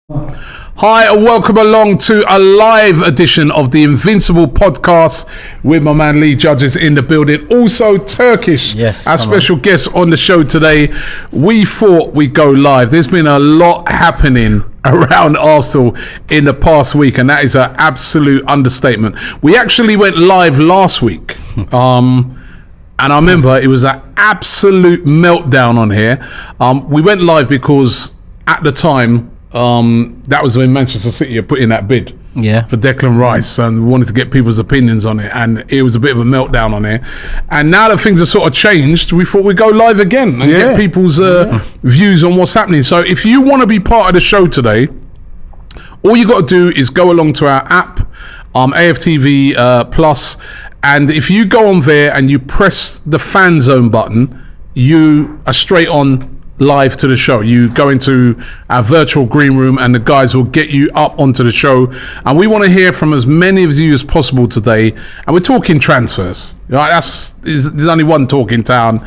Hi and welcome along to a live edition of the Invincible podcast with my man Lee Judges in the building. Also Turkish, yes, our special guest on the show today. We thought we'd go live. There's been a lot happening around Arsenal in the past week, and that is an absolute understatement. We actually went live last week. And I remember it was an absolute meltdown on here. We went live because at the time, that was when Manchester City had put in that bid for Declan Rice, and we wanted to get people's opinions on it, and it was a bit of a meltdown on here. And now that things have sort of changed, we thought we'd go live again and get people's views on what's happening. So if you want to be part of the show today, all you got to do is go along to our app, AFTV Plus, and if you go on there and you press the FANZONE button, you are straight on live to the show. You go into our virtual green room and the guys will get you up onto the show, and we want to hear from as many of you as possible today. And we're talking transfers, right? There's only one talk in town.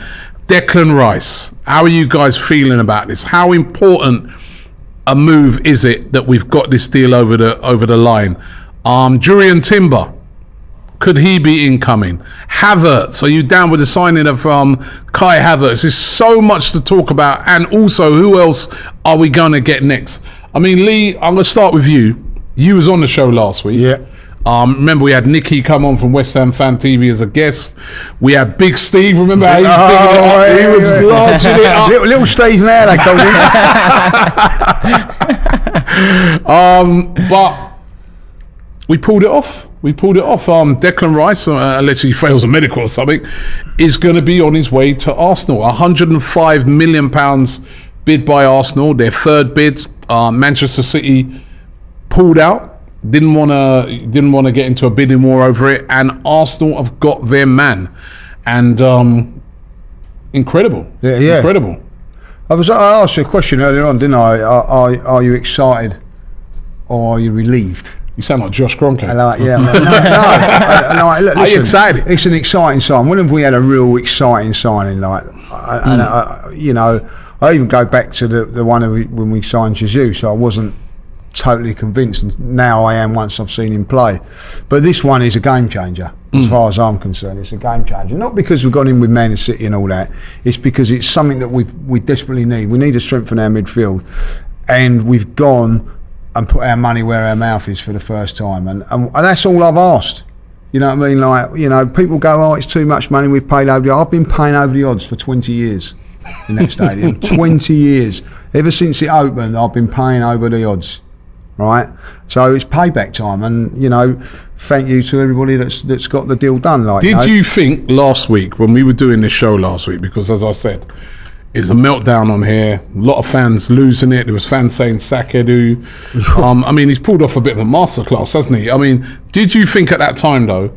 Declan Rice. How are you guys feeling about this? How important a move is it that we've got this deal over the line? Jurriën Timber, could he be incoming? Havertz, are you down with the signing of Kai Havertz? There's so much to talk about. And also, who else are we going to get next? I mean, Lee, I'm going to start with you. You was on the show last week. Yeah. Remember, we had Nicky come on from West Ham Fan TV as a guest. We had Big Steve. Remember how he was larging it up. Little Steve now, they called him. But we pulled it off. Declan Rice, unless he fails a medical or something, is going to be on his way to Arsenal. £105 million bid by Arsenal, their third bid. Manchester City pulled out, didn't want to get into a bidding war over it, and Arsenal have got their man. And incredible. Incredible. I asked you a question earlier on, didn't I? Are you excited or are you relieved? You sound like Josh Kroenke. No. Listen, are you excited? It's an exciting sign. When have we had a real exciting signing? I even go back to the one when we signed Jesus. I wasn't totally convinced, and now I am once I've seen him play. But this one is a game changer, as far as I'm concerned. It's a game changer. Not because we've gone in with Man City and all that. It's because it's something that we desperately need. We need to strengthen our midfield, and we've gone and put our money where our mouth is for the first time, and that's all I've asked. You know what I mean? Like, you know, people go, oh, it's too much money we've paid over the odds. I've been paying over the odds for 20 years in that stadium. 20 years. Ever since it opened, I've been paying over the odds, right? So it's payback time, and, you know, thank you to everybody that's got the deal done. Like, did you think last week when we were doing this show last week, because as I said, it's a meltdown on here. A lot of fans losing it. There was fans saying Sakedu. I mean, he's pulled off a bit of a masterclass, hasn't he? I mean, did you think at that time, though,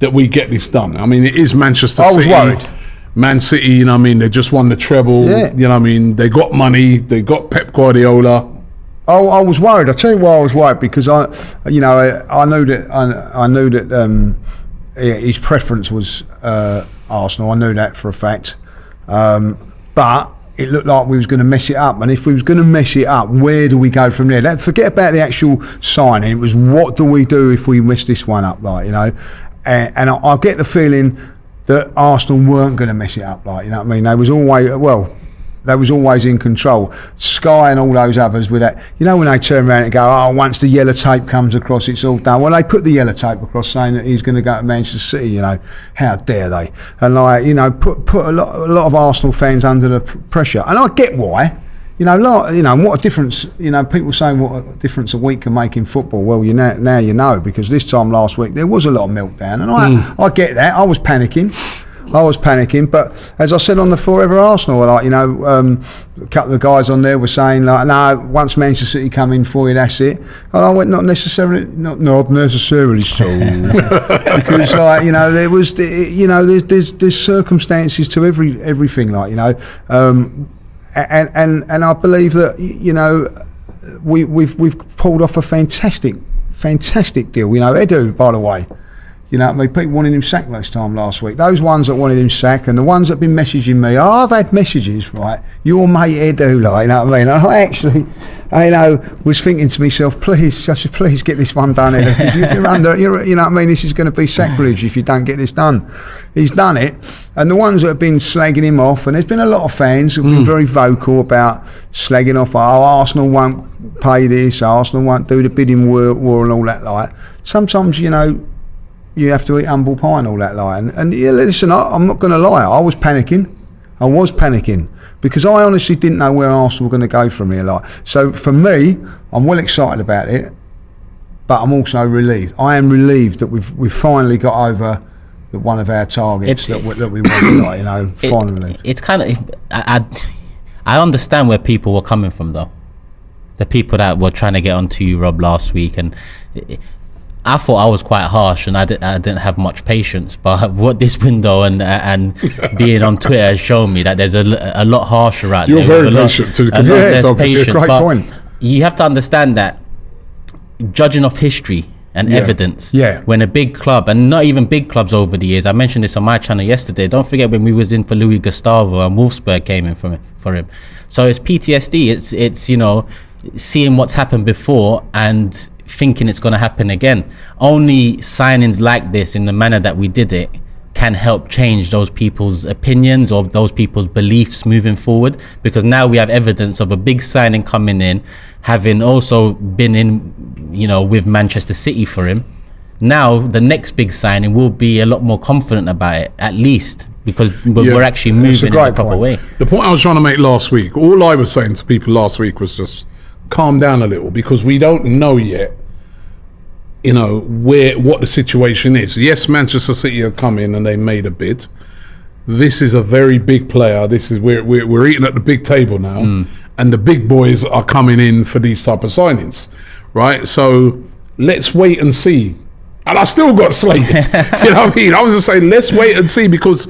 that we get this done? I mean, it is Manchester City. I was worried. Man City, you know what I mean? They just won the treble. Yeah. You know what I mean? They got money. They got Pep Guardiola. Oh, I was worried. I'll tell you why I was worried, because I knew that his preference was Arsenal. I knew that for a fact. But it looked like we was going to mess it up, and if we was going to mess it up, where do we go from there? Forget about the actual signing. It was, what do we do if we mess this one up, like, you know? And I get the feeling that Arsenal weren't going to mess it up, like, you know what I mean? They was always in control. Sky and all those others with that, you know, when they turn around and go, oh, once the yellow tape comes across, it's all done. Well, they put the yellow tape across saying that he's going to go to Manchester City, you know. How dare they? And, like, you know, put a lot of Arsenal fans under the pressure. And I get why. You know, what a difference, you know, people saying what a difference a week can make in football. Well, now you know, because this time last week there was a lot of meltdown, and I get that. I was panicking, but as I said on the Forever Arsenal, like, you know, a couple of guys on there were saying, like, no, once Manchester City come in for you, that's it. And I went, not necessarily so, because, like, you know, there was, you know, there's circumstances to everything, like, you know, and I believe that, you know, we've pulled off a fantastic deal. You know, Edu, by the way. You know what I mean? People wanted him sacked this time last week. Those ones that wanted him sacked and the ones that have been messaging me, I've had messages, right? Your mate Edu, like, you know what I mean? And I actually, was thinking to myself, please get this one done, Edu, because you know what I mean? This is going to be sacrilege if you don't get this done. He's done it. And the ones that have been slagging him off, and there's been a lot of fans who've been very vocal about slagging off, Arsenal won't pay this, Arsenal won't do the bidding war and all that, like. Sometimes, you have to eat humble pie and all that, like. And yeah, listen, I'm not going to lie, I was panicking because I honestly didn't know where Arsenal were going to go from here, like. So for me, I'm well excited about it, but I'm also relieved. I am relieved that we've finally got over one of our targets that we wanted, like, finally. It's kind of, I understand where people were coming from, though. The people that were trying to get onto you, Rob, last week, and I thought I was quite harsh, and I didn't have much patience. But what this window and being on Twitter has shown me that there's a lot harsher out there. You're very patient to the community. Great point. You have to understand that judging off history and evidence, when a big club, and not even big clubs over the years, I mentioned this on my channel yesterday, don't forget when we was in for Louis Gustavo and Wolfsburg came in for him. So it's PTSD, it's seeing what's happened before and thinking it's going to happen again. Only signings like this, in the manner that we did it, can help change those people's opinions or those people's beliefs moving forward, because now we have evidence of a big signing coming in, having also been in, with Manchester City for him. Now the next big signing will be a lot more confident about it, at least, because we're actually moving in a proper way. The point I was trying to make last week, all I was saying to people last week was just calm down a little, because we don't know yet, what the situation is. Yes, Manchester City have come in and they made a bid. This is a very big player. This is we're eating at the big table now, and the big boys are coming in for these type of signings, right? So let's wait and see. And I still got slated. You know what I mean? I was just saying, let's wait and see, because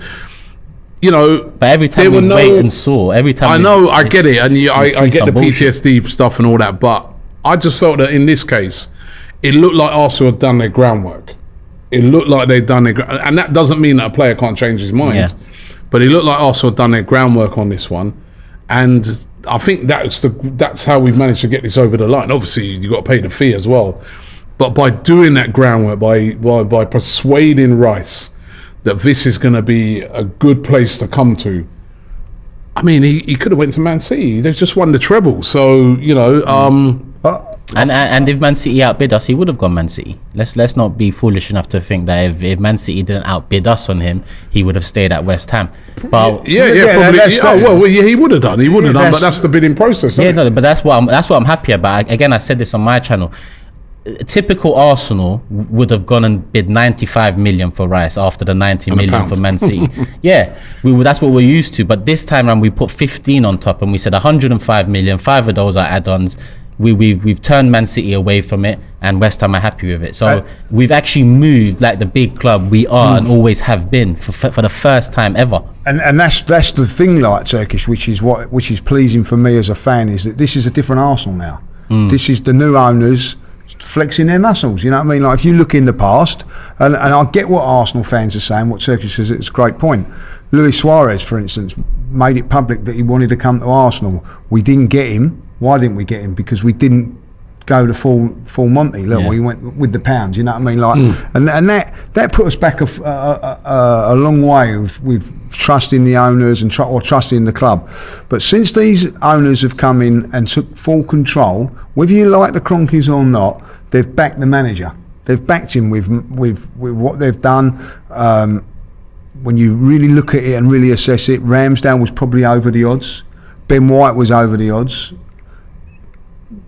but every time we wait and saw, every time I know, I get it, and I get the PTSD stuff and all that, but I just felt that in this case, it looked like Arsenal had done their groundwork. It looked like they'd done their and that doesn't mean that a player can't change his mind, but it looked like Arsenal had done their groundwork on this one, and I think that's how we've managed to get this over the line. Obviously, you've got to pay the fee as well, but by doing that groundwork, by persuading Rice that this is going to be a good place to come to. I mean, he could have went to Man City. They've just won the treble, so And if Man City outbid us, he would have gone Man City. Let's not be foolish enough to think that if Man City didn't outbid us on him, he would have stayed at West Ham. But probably. He would have done. He would have done. But that's the bidding process. But that's what I'm happy about. Again, I said this on my channel. Typical Arsenal would have gone and bid 95 million for Rice after the 90 million for Man City. That's what we're used to. But this time around, we put 15 on top, and we said 105 million. 5 of those are add-ons. We've turned Man City away from it, and West Ham are happy with it. So we've actually moved like the big club we are and always have been for the first time ever. And that's the thing, like, Turkish, which is pleasing for me as a fan, is that this is a different Arsenal now. This is the new owners flexing their muscles, you know what I mean? Like, if you look in the past, and I get what Arsenal fans are saying, what Turkish says, it's a great point. Luis Suarez, for instance, made it public that he wanted to come to Arsenal. We didn't get him. Why didn't we get him? Because we didn't go to full Monty. Look, we went with the pounds. You know what I mean? Like, and that put us back a long way with trusting the owners and trusting the club. But since these owners have come in and took full control, whether you like the Cronkies or not, they've backed the manager. They've backed him with what they've done. When you really look at it and really assess it, Ramsdale was probably over the odds. Ben White was over the odds.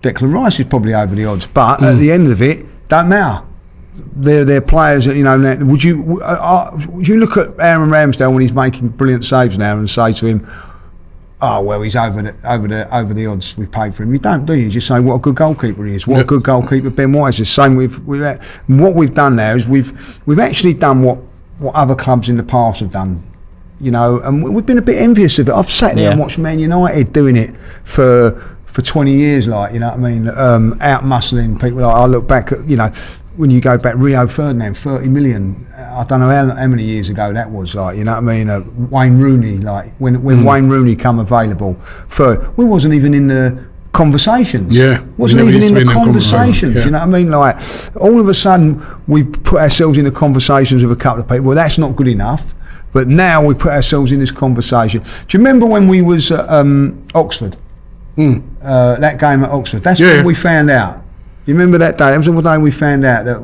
Declan Rice is probably over the odds, but at the end of it, don't matter. They're players that, would you look at Aaron Ramsdale when he's making brilliant saves now and say to him, oh well, he's over the odds we've paid for him? You don't, do you? You just say what a good goalkeeper he is, what a good goalkeeper Ben White is. The same with what we've done now is we've actually done what other clubs in the past have done. And we've been a bit envious of it. I've sat there and watched Man United doing it for 20 years, like, you know what I mean, out muscling people. Like, I look back at, when you go back, Rio Ferdinand, 30 million. I don't know how many years ago that was. Like, you know what I mean? Wayne Rooney, like when Wayne Rooney come available, we wasn't even in the conversations. Yeah, wasn't even in the conversations. Yeah. You know what I mean? Like, all of a sudden we've put ourselves in the conversations with a couple of people. Well, that's not good enough. But now we put ourselves in this conversation. Do you remember when we was at Oxford? That game at Oxford. That's when we found out. You remember that day? That was the day we found out that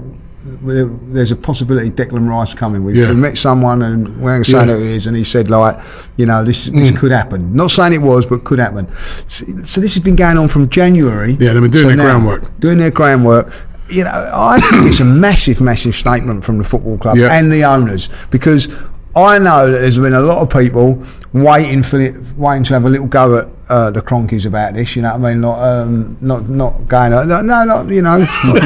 there's a possibility Declan Rice coming. We met someone, and we ain't saying who it is, and he said, like, you know, this could happen. Not saying it was, but could happen. So this has been going on from January. Yeah, they've been doing their groundwork. Doing their groundwork. You know, I think it's a massive, massive statement from the football club and the owners, because I know that there's been a lot of people waiting to have a little go at the Cronkies about this. You know what I mean? Not going. Not you know. Over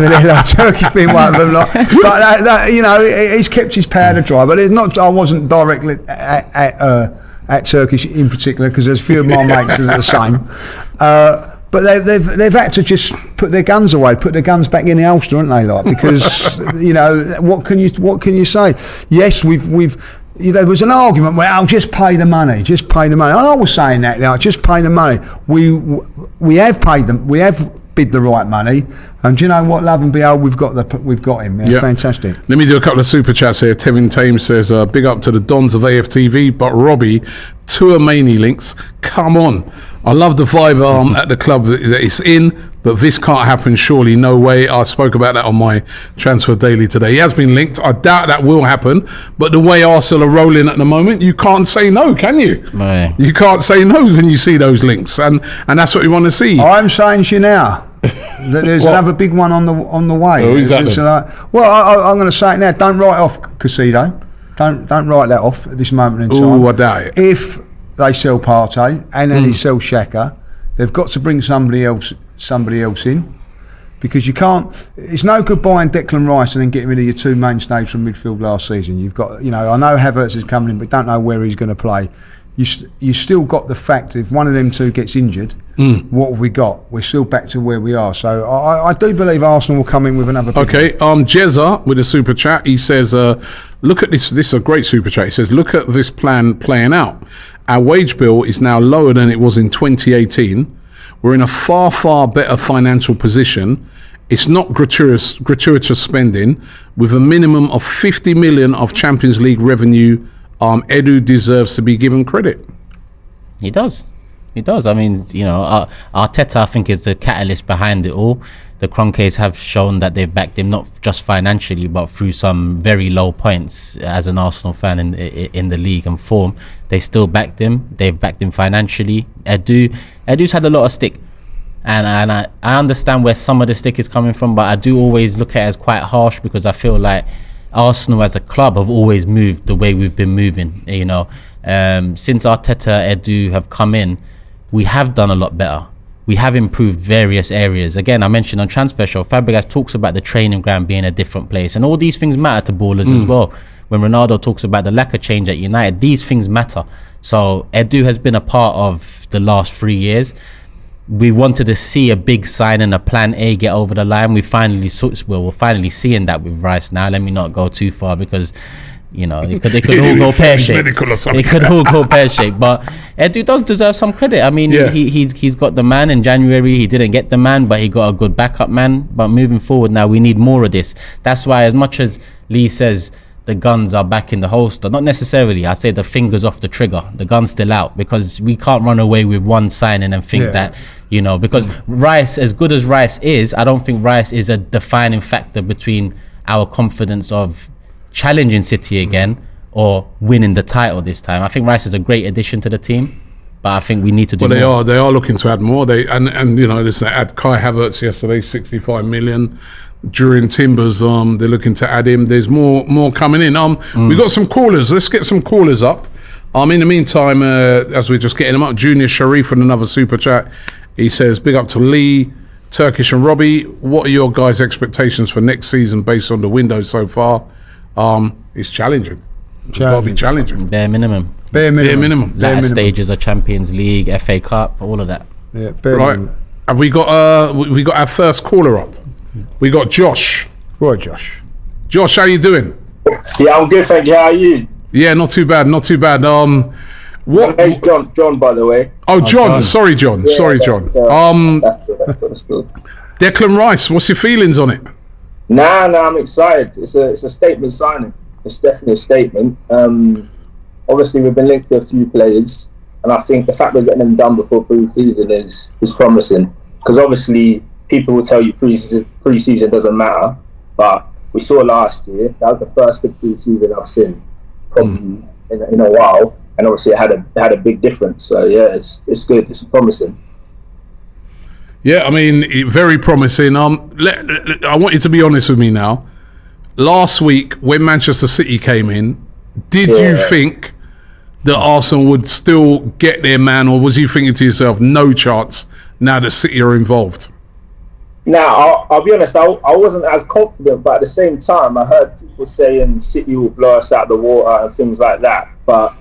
there, like, Turkey's been one of them. Like, but that, you know, he's kept his powder dry. But it's not. I wasn't directly at Turkish in particular, because there's a few of my mates that are the same. But they've had to just put their guns away, put their guns back in the holster, haven't they? Like, because you know, what can you say? Yes, there was an argument where, I'll just pay the money. And I was saying that, like, just pay the money. We have paid them. We have bid the right money. And do you know what? Love and behold, we've got him. Yeah, fantastic. Let me do a couple of super chats here. Tevin Thames says, "Big up to the Dons of AFTV, but Robbie, tour Maney links. Come on, I love the vibe at the club that it's in, but this can't happen. Surely, no way." I spoke about that on my Transfer Daily today. He has been linked. I doubt that will happen. But the way Arsenal are rolling at the moment, you can't say no, can you? Right. You can't say no when you see those links, and that's what we want to see. I'm saying to you now that there's another big one on the way. Oh, is that I'm going to say it now. Don't write off Casido. Don't write that off at this moment in time. Oh, I doubt it. If they sell Partey and then he sells Xhaka, they've got to bring somebody else in, because you can't. It's no good buying Declan Rice and then getting rid of your two mainstays from midfield last season. You've got, you know, I know Havertz is coming in, but don't know where he's going to play. You still got the fact, if one of them two gets injured, what have we got? We're still back to where we are. So I do believe Arsenal will come in with another. Okay, Jezza with a super chat. He says, "Look at this. This is a great super chat." He says, "Look at this plan playing out. Our wage bill is now lower than it was in 2018. We're in a far, far better financial position. It's not gratuitous spending. With a minimum of 50 million of Champions League revenue, Edu deserves to be given credit." He does. I mean, you know, Arteta, I think, is the catalyst behind it all. The Kroenkes have shown that they've backed him, not just financially, but through some very low points. As an Arsenal fan in the league and form, they still backed him. They've backed him financially. Edu's had a lot of stick, and I understand where some of the stick is coming from, but I do always look at it as quite harsh, because I feel like Arsenal as a club have always moved the way we've been moving. You know, since Arteta, Edu have come in, we have done a lot better. We have improved various areas. Again, I mentioned on Transfer Show, Fabregas talks about the training ground being a different place, and all these things matter to ballers as well. When Ronaldo talks about the lack of change at United, these things matter. So Edu has been a part of the last 3 years. We wanted to see a big sign and a plan A get over the line. We're finally seeing that with Rice now. Let me not go too far, because, you know, they could all go pear-shaped. They could all go pear-shaped. But Edu does deserve some credit. I mean, he's got the man in January. He didn't get the man, but he got a good backup man. But moving forward now, we need more of this. That's why, as much as Lee says the guns are back in the holster, not necessarily. I say the finger's off the trigger. The gun's still out, because we can't run away with one signing and think that, you know, because Rice, as good as Rice is, I don't think Rice is a defining factor between our confidence of challenging City again or winning the title this time. I think Rice is a great addition to the team, but I think we need to do more. They are looking to add more. They you know, they had Kai Havertz yesterday, 65 million. During Timbers, they're looking to add him. There's more coming in. We got some callers. Let's get some callers up. In the meantime, as we're just getting them up, Junior Sharif and another super chat. He says, "Big up to Lee, Turkish and Robbie. What are your guys' expectations for next season based on the window so far?" It's challenging. It's got to be challenging. Bare minimum. Latter stages of Champions League, FA Cup, all of that. Yeah, right. Have we got our first caller up? We got Josh. Right, Josh. Josh, how you doing? Yeah, I'm good, thank you. How are you? Yeah, not too bad, not too bad. My name's John, by the way. Oh, John. Sorry, John. Yeah, Sorry, John. That's good. Declan Rice, what's your feelings on it? Nah, I'm excited. It's a statement signing. It's definitely a statement. Obviously, we've been linked to a few players, and I think the fact we're getting them done before pre-season is promising. Because obviously, people will tell you pre-season doesn't matter, but we saw last year that was the first good pre-season I've seen probably in a while, and obviously it had a big difference. So yeah, it's good. It's promising. Yeah, I mean, very promising. I want you to be honest with me now. Last week, when Manchester City came in, did you think that Arsenal would still get their man, or was you thinking to yourself, no chance now that City are involved? Now, I'll be honest, I wasn't as confident, but at the same time, I heard people saying City will blow us out the water and things like that. But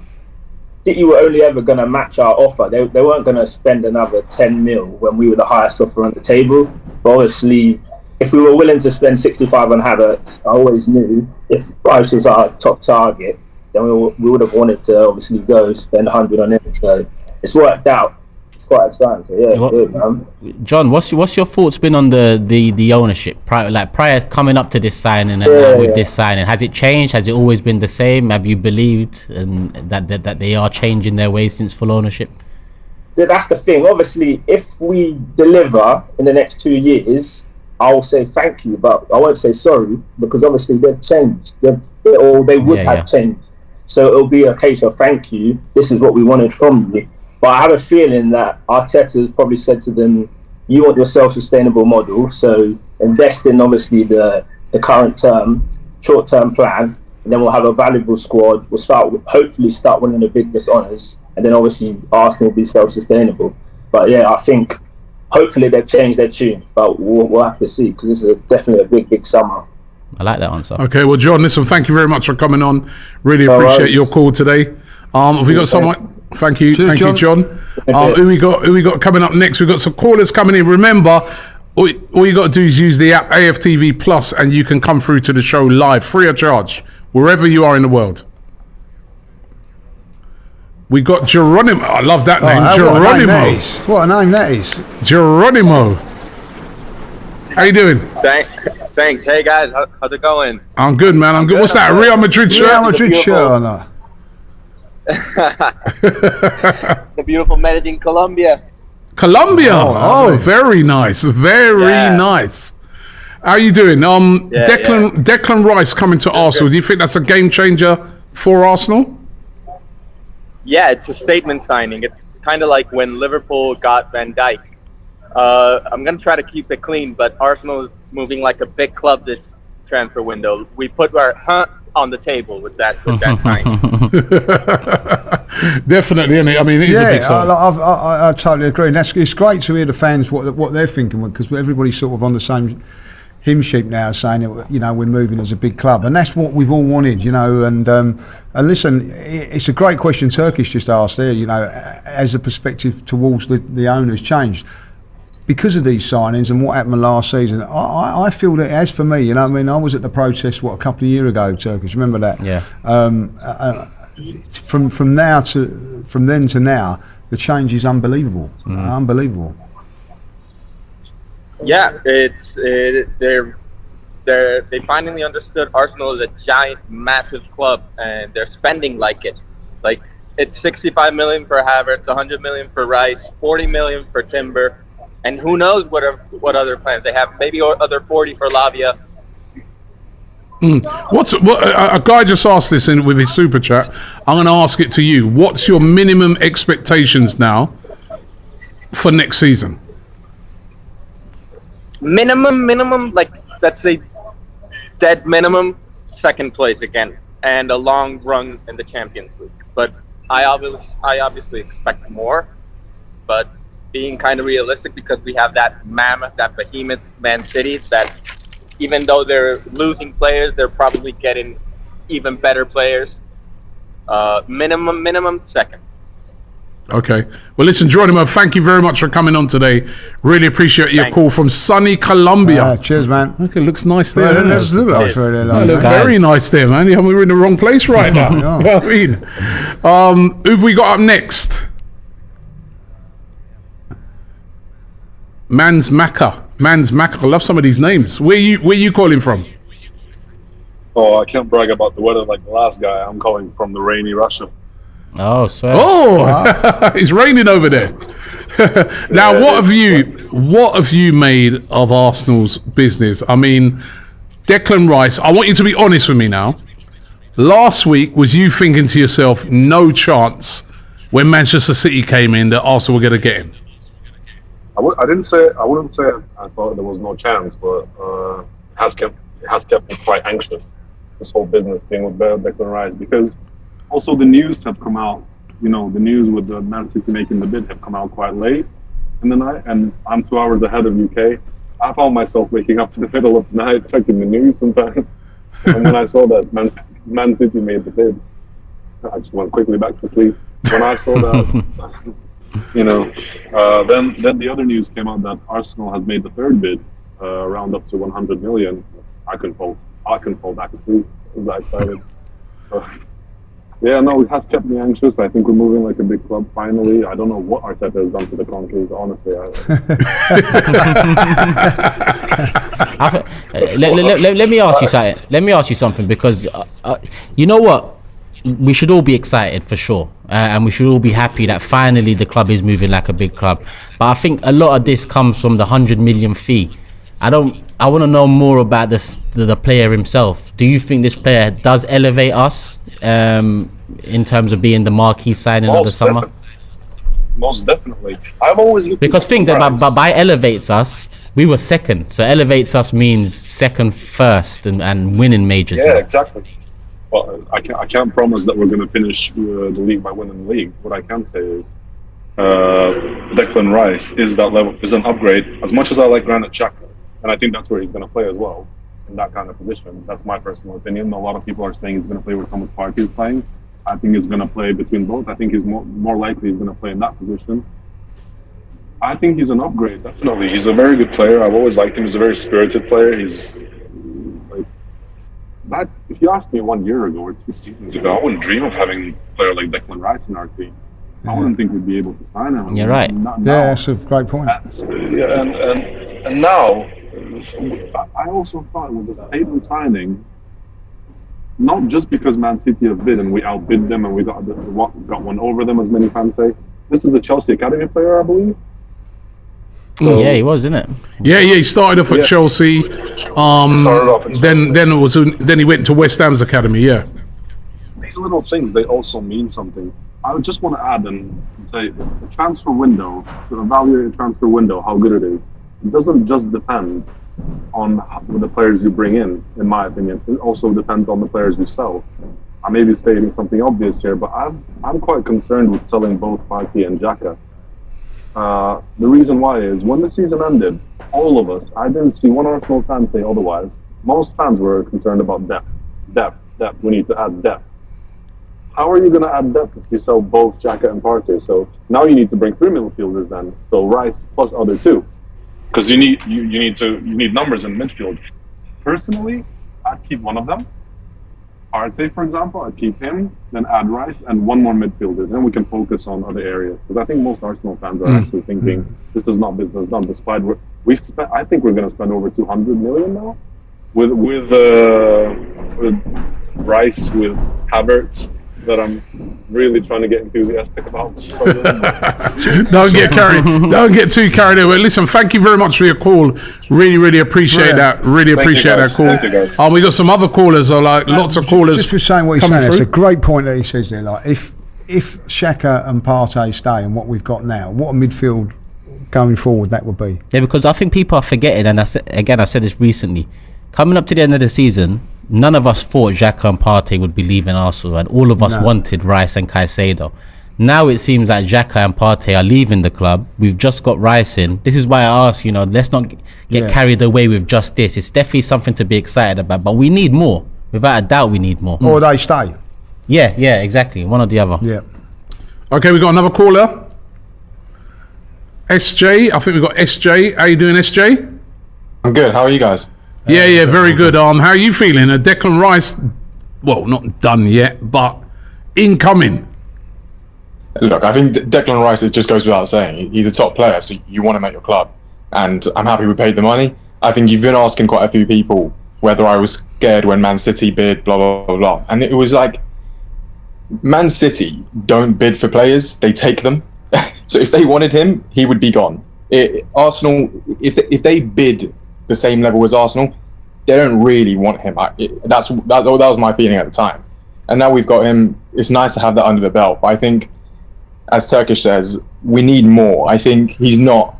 City were only ever going to match our offer. They weren't going to spend another 10 mil when we were the highest offer on the table. But obviously, if we were willing to spend 65 on Havertz, I always knew if Price was our top target, then we would have wanted to obviously go spend 100 on him. So it's worked out. It's quite exciting. So yeah, good, man. John, what's your thoughts been on the ownership prior coming up to this signing and with this signing? Has it changed? Has it always been the same? Have you believed that they are changing their ways since full ownership? That's the thing. Obviously, if we deliver in the next 2 years, I'll say thank you, but I won't say sorry, because obviously they've changed. They would have changed. So it'll be a case of thank you. This is what we wanted from you. But I have a feeling that Arteta has probably said to them, you want your self-sustainable model, so invest in obviously the current short-term plan, and then we'll have a valuable squad. We'll hopefully start winning the biggest honours, and then obviously Arsenal will be self-sustainable. But yeah, I think hopefully they've changed their tune, but we'll have to see, because this is definitely a big summer. I like that answer. Okay, well, John, listen, thank you very much for coming on. Really appreciate your call today. Have we got someone? Thank you, you, John. Who we got coming up next? We've got some callers coming in. Remember, all you got to do is use the app AFTV Plus, and you can come through to the show live, free of charge, wherever you are in the world. We got Geronimo. I love that name, Geronimo. What a name that is. Geronimo. How you doing? Thanks. Hey guys, how's it going? I'm good, man. I'm good. What's that? A Real Madrid shirt? Real Madrid shirt or not? The beautiful Medellin, Colombia. Oh, very nice. Nice. How are you doing? Declan Rice coming to Arsenal. Do you think that's a game changer for Arsenal? Yeah, it's a statement signing. It's kind of like when Liverpool got Van Dijk. I'm going to try to keep it clean, but Arsenal is moving like a big club this transfer window. We put our on the table with that signing. Definitely, isn't it? I mean, it is a big sign. I totally agree. And it's great to hear the fans what they're thinking, because everybody's sort of on the same hymn sheet now, saying that, you know, we're moving as a big club, and that's what we've all wanted, you know. And listen, it's a great question Turkish just asked there. You know, as the perspective towards the owners changed because of these signings and what happened last season. I feel that it has for me. You know, I mean, I was at the protest a couple of years ago, Turkish. Remember that? Yeah. From then to now, the change is unbelievable. Unbelievable. Yeah, they finally understood Arsenal is a giant, massive club, and they're spending like it. Like, it's 65 million for Havertz, 100 million for Rice, 40 million for Timber, and who knows what other plans they have. Maybe other 40 for Lavia. A guy just asked this with his super chat. I'm going to ask it to you. What's your minimum expectations now for next season? Minimum, like, let's say dead minimum, second place again, and a long run in the Champions League. But I obviously expect more, but being kind of realistic, because we have that mammoth, that behemoth Man City, that even though they're losing players, they're probably getting even better players. Minimum second. Okay. Well, listen, Geronimo, thank you very much for coming on today. Really appreciate your call from sunny Colombia. Cheers, man. Okay, looks nice there. Well, looks really nice. Looks very nice there, man. Yeah, we're in the wrong place right now. You know what I mean? Who've we got up next? Mans Macca. I love some of these names. Where you calling from? Oh, I can't brag about the weather like the last guy. I'm calling from the rainy Russia. Oh, swear. It's raining over there. Now, what have you made of Arsenal's business? I mean, Declan Rice, I want you to be honest with me now. Last week, was you thinking to yourself, no chance when Manchester City came in that Arsenal were going to get him? I wouldn't say I thought there was no chance, but it has kept me quite anxious, this whole business thing with Declan Rice, because also the news have come out, the news with the Man City making the bid have come out quite late in the night, and I'm 2 hours ahead of UK. I found myself waking up in the middle of the night checking the news sometimes, and when I saw that Man City made the bid, I just went quickly back to sleep. When I saw that, then the other news came out that Arsenal has made the third bid, round up to 100 million. I couldn't fall back asleep. I was that excited. It has kept me anxious. I think we're moving like a big club finally. I don't know what Arteta has done to the countries, honestly. Let me ask you something. Let me ask you something, because you know what? We should all be excited for sure, and we should all be happy that finally the club is moving like a big club. But I think a lot of this comes from the 100 million fee. I want to know more about the player himself. Do you think this player does elevate us in terms of being the marquee signing of the summer? Most definitely. I've always because think that by elevates us, we were second. So elevates us means second, first, and winning majors. Yeah, now. Exactly. Well, I can't promise that we're going to finish the league by winning the league. What I can say is Declan Rice is an upgrade. As much as I like Granit Xhaka, and I think that's where he's going to play as well, in that kind of position. That's my personal opinion. A lot of people are saying he's going to play where Thomas Partey is playing. I think he's going to play between both. I think he's more likely he's going to play in that position. I think he's an upgrade, definitely. He's a very good player. I've always liked him. He's a very spirited player. He's like, if you asked me 1 year ago or 2 seasons ago, I wouldn't dream of having a player like Declan Rice in our team. I wouldn't think we'd be able to sign him. You're right. That's a great point. And now, I also thought it was a fatal signing, not just because Man City have bid and we outbid them and we got one over them, as many fans say. This is a Chelsea academy player, I believe. So, yeah, he was, isn't it? Yeah, he started off at Chelsea. Then he went to West Ham's academy. Yeah. These little things, they also mean something. I would just want to add and say the transfer window, to evaluate a transfer window, how good it is. It doesn't just depend on the players you bring in my opinion. It also depends on the players you sell. I may be stating something obvious here, but I'm quite concerned with selling both Partey and Xhaka. The reason why is when the season ended, all of us, I didn't see one Arsenal fan say otherwise. Most fans were concerned about depth. We need to add depth. How are you going to add depth if you sell both Xhaka and Partey? So now you need to bring 3 midfielders then. So Rice plus other 2, because you need numbers in midfield. Personally, I'd keep one of them. Partey, for example, I'd keep him, then add Rice and 1 more midfielder. Then we can focus on other areas. Because I think most Arsenal fans are actually thinking this is not business done. Despite I think we're going to spend over 200 million now with Rice, with Havertz, that I'm really trying to get enthusiastic about. Don't get too carried away. Listen, thank you very much for your call. Really appreciate that. Really appreciate that call. Thank you, guys. We got some other callers. Lots of callers. Just for saying what you're saying, it's a great point that he says there. Like if Xhaka and Partey stay and what we've got now, what a midfield going forward that would be. Yeah, because I think people are forgetting, and I've said this recently. Coming up to the end of the season, none of us thought Xhaka and Partey would be leaving Arsenal, and all of us wanted Rice and Caicedo. Now it seems that Xhaka and Partey are leaving the club. We've just got Rice in. This is why I ask, let's not get carried away with just this. It's definitely something to be excited about, but we need more. Without a doubt, we need more. Or they stay. Yeah, exactly. One or the other. Yeah. Okay, we got another caller. SJ, I think we've got SJ. How you doing, SJ? I'm good. How are you guys? Yeah, very good. How are you feeling? Declan Rice, well, not done yet, but incoming. Look, I think Declan Rice, it just goes without saying, he's a top player, so you want him at your club. And I'm happy we paid the money. I think you've been asking quite a few people whether I was scared when Man City bid, blah, blah, blah, blah. And it was like, Man City don't bid for players, they take them. So if they wanted him, he would be gone. Arsenal, if they bid the same level as Arsenal, they don't really want him. That was my feeling at the time. And now we've got him. It's nice to have that under the belt. But I think, as Turkish says, we need more. I think he's not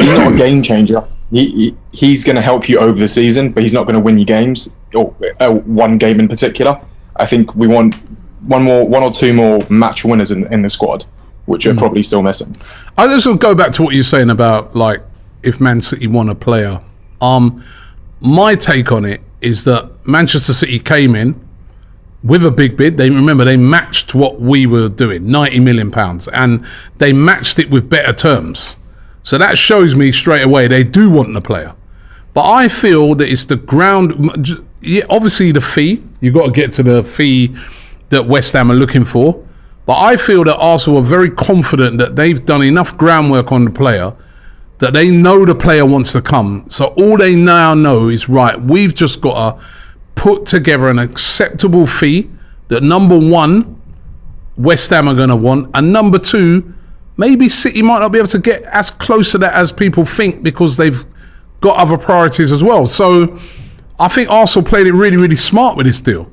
a game changer. He's going to help you over the season, but he's not going to win you games, or one game in particular. I think we want one or two more match winners in the squad, which are probably still missing. I just will go back to what you're saying about, like, if Man City want a player. My take on it is that Manchester City came in with a big bid. They matched what we were doing, £90 million, and they matched it with better terms. So that shows me straight away they do want the player. But I feel that it's the ground. Yeah, obviously the fee. You got to get to the fee that West Ham are looking for. But I feel that Arsenal are very confident that they've done enough groundwork on the player that they know the player wants to come. So all they now know is, right, we've just got to put together an acceptable fee that, number one, West Ham are going to want, and number two, maybe City might not be able to get as close to that as people think because they've got other priorities as well. So I think Arsenal played it really, really smart with this deal.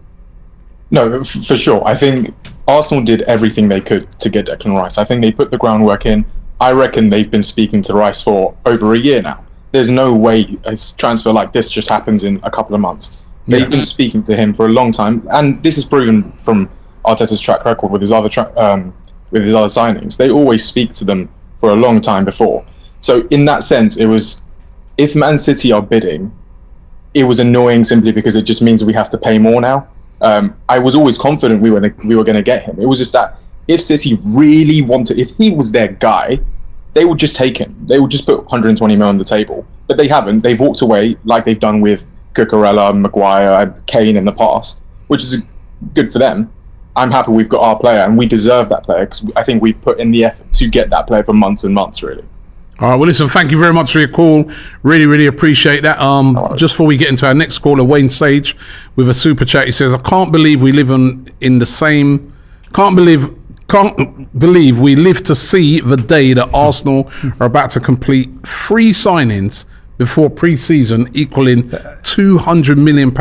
No, for sure. I think Arsenal did everything they could to get Declan Rice. I think they put the groundwork in. I reckon they've been speaking to Rice for over a year now. There's no way a transfer like this just happens in a couple of months. They've been speaking to him for a long time, and this is proven from Arteta's track record with his other signings. They always speak to them for a long time before. So in that sense, it was, if Man City are bidding, it was annoying simply because it just means we have to pay more now. I was always confident we were going to get him. It was just that if City really wanted, if he was their guy, they would just take him. They would just put 120 mil on the table. But they haven't. They've walked away like they've done with Cucurella, Maguire, and Kane in the past, which is good for them. I'm happy we've got our player, and we deserve that player because I think we've put in the effort to get that player for months and months, really. All right, well, listen, thank you very much for your call. Really, really appreciate that. Just before we get into our next caller, Wayne Sage with a super chat. He says, I can't believe we live can't believe we live to see the day that Arsenal are about to complete 3 signings before pre-season equaling £200 million.